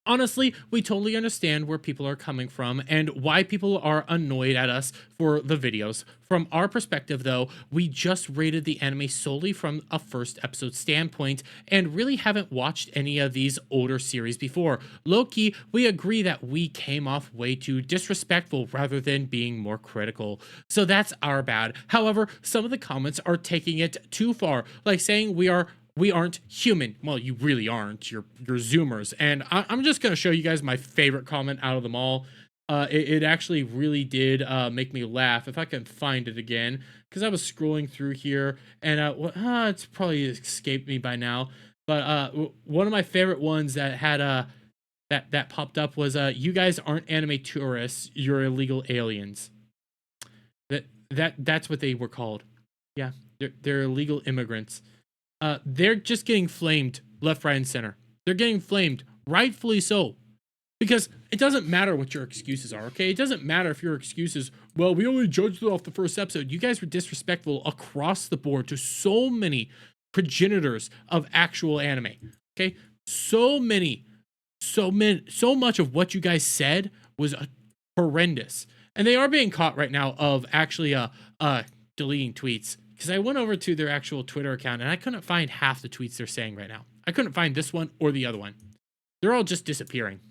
Honestly, we totally understand where people are coming from and why people are annoyed at us for the videos. From our perspective, though, we just rated the anime solely from a first episode standpoint and really haven't watched any of these older series before. Low-key, we agree that we came off way too disrespectful rather than being more critical. So that's our bad. However, some of the comments are taking it too far, like saying we aren't human. Well, you really aren't. You're Zoomers. And I'm just going to show you guys my favorite comment out of them all. It actually really did make me laugh. If I can find it again, because I was scrolling through here and it's probably escaped me by now. But one of my favorite ones that had that popped up was you guys aren't anime tourists. You're illegal aliens. That's what they were called. Yeah, they're illegal immigrants. They're just getting flamed left, right, and center. They're getting flamed, rightfully so. Because it doesn't matter what your excuses are, okay? It doesn't matter if your excuses, well, we only judged it off the first episode. You guys were disrespectful across the board to so many progenitors of actual anime, okay? So much of what you guys said was horrendous. And they are being caught right now of actually deleting tweets. Because I went over to their actual Twitter account and I couldn't find half the tweets they're saying right now. I couldn't find this one or the other one. They're all just disappearing.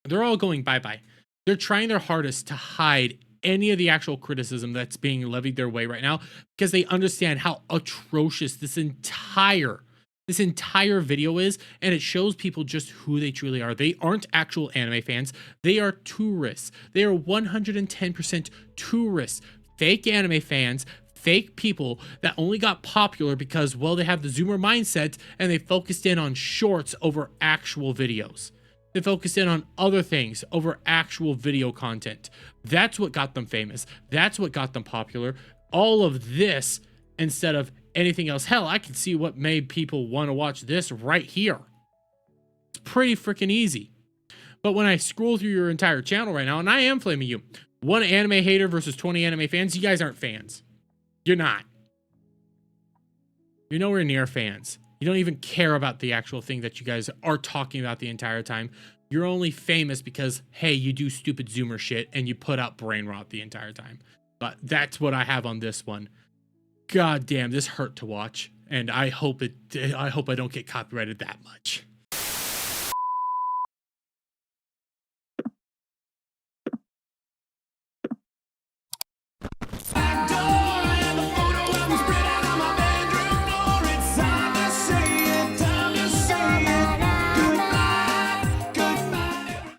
They're all going bye-bye. They're trying their hardest to hide any of the actual criticism that's being levied their way right now because they understand how atrocious this entire video is, and it shows people just who they truly are. They aren't actual anime fans. They are tourists. They are 110% tourists. Fake anime fans, fake people that only got popular because, well, they have the Zoomer mindset and they focused in on shorts over actual videos. They focused in on other things over actual video content. That's what got them famous. That's what got them popular. All of this instead of anything else. Hell, I can see what made people want to watch this right here. It's pretty freaking easy. But when I scroll through your entire channel right now, and I am flaming you, one anime hater versus 20 anime fans, you guys aren't fans. You're not. You're nowhere near fans. You don't even care about the actual thing that you guys are talking about the entire time. You're only famous because, hey, you do stupid Zoomer shit and you put out brain rot the entire time. But that's what I have on this one. God damn, this hurt to watch. And I hope I don't get copyrighted that much.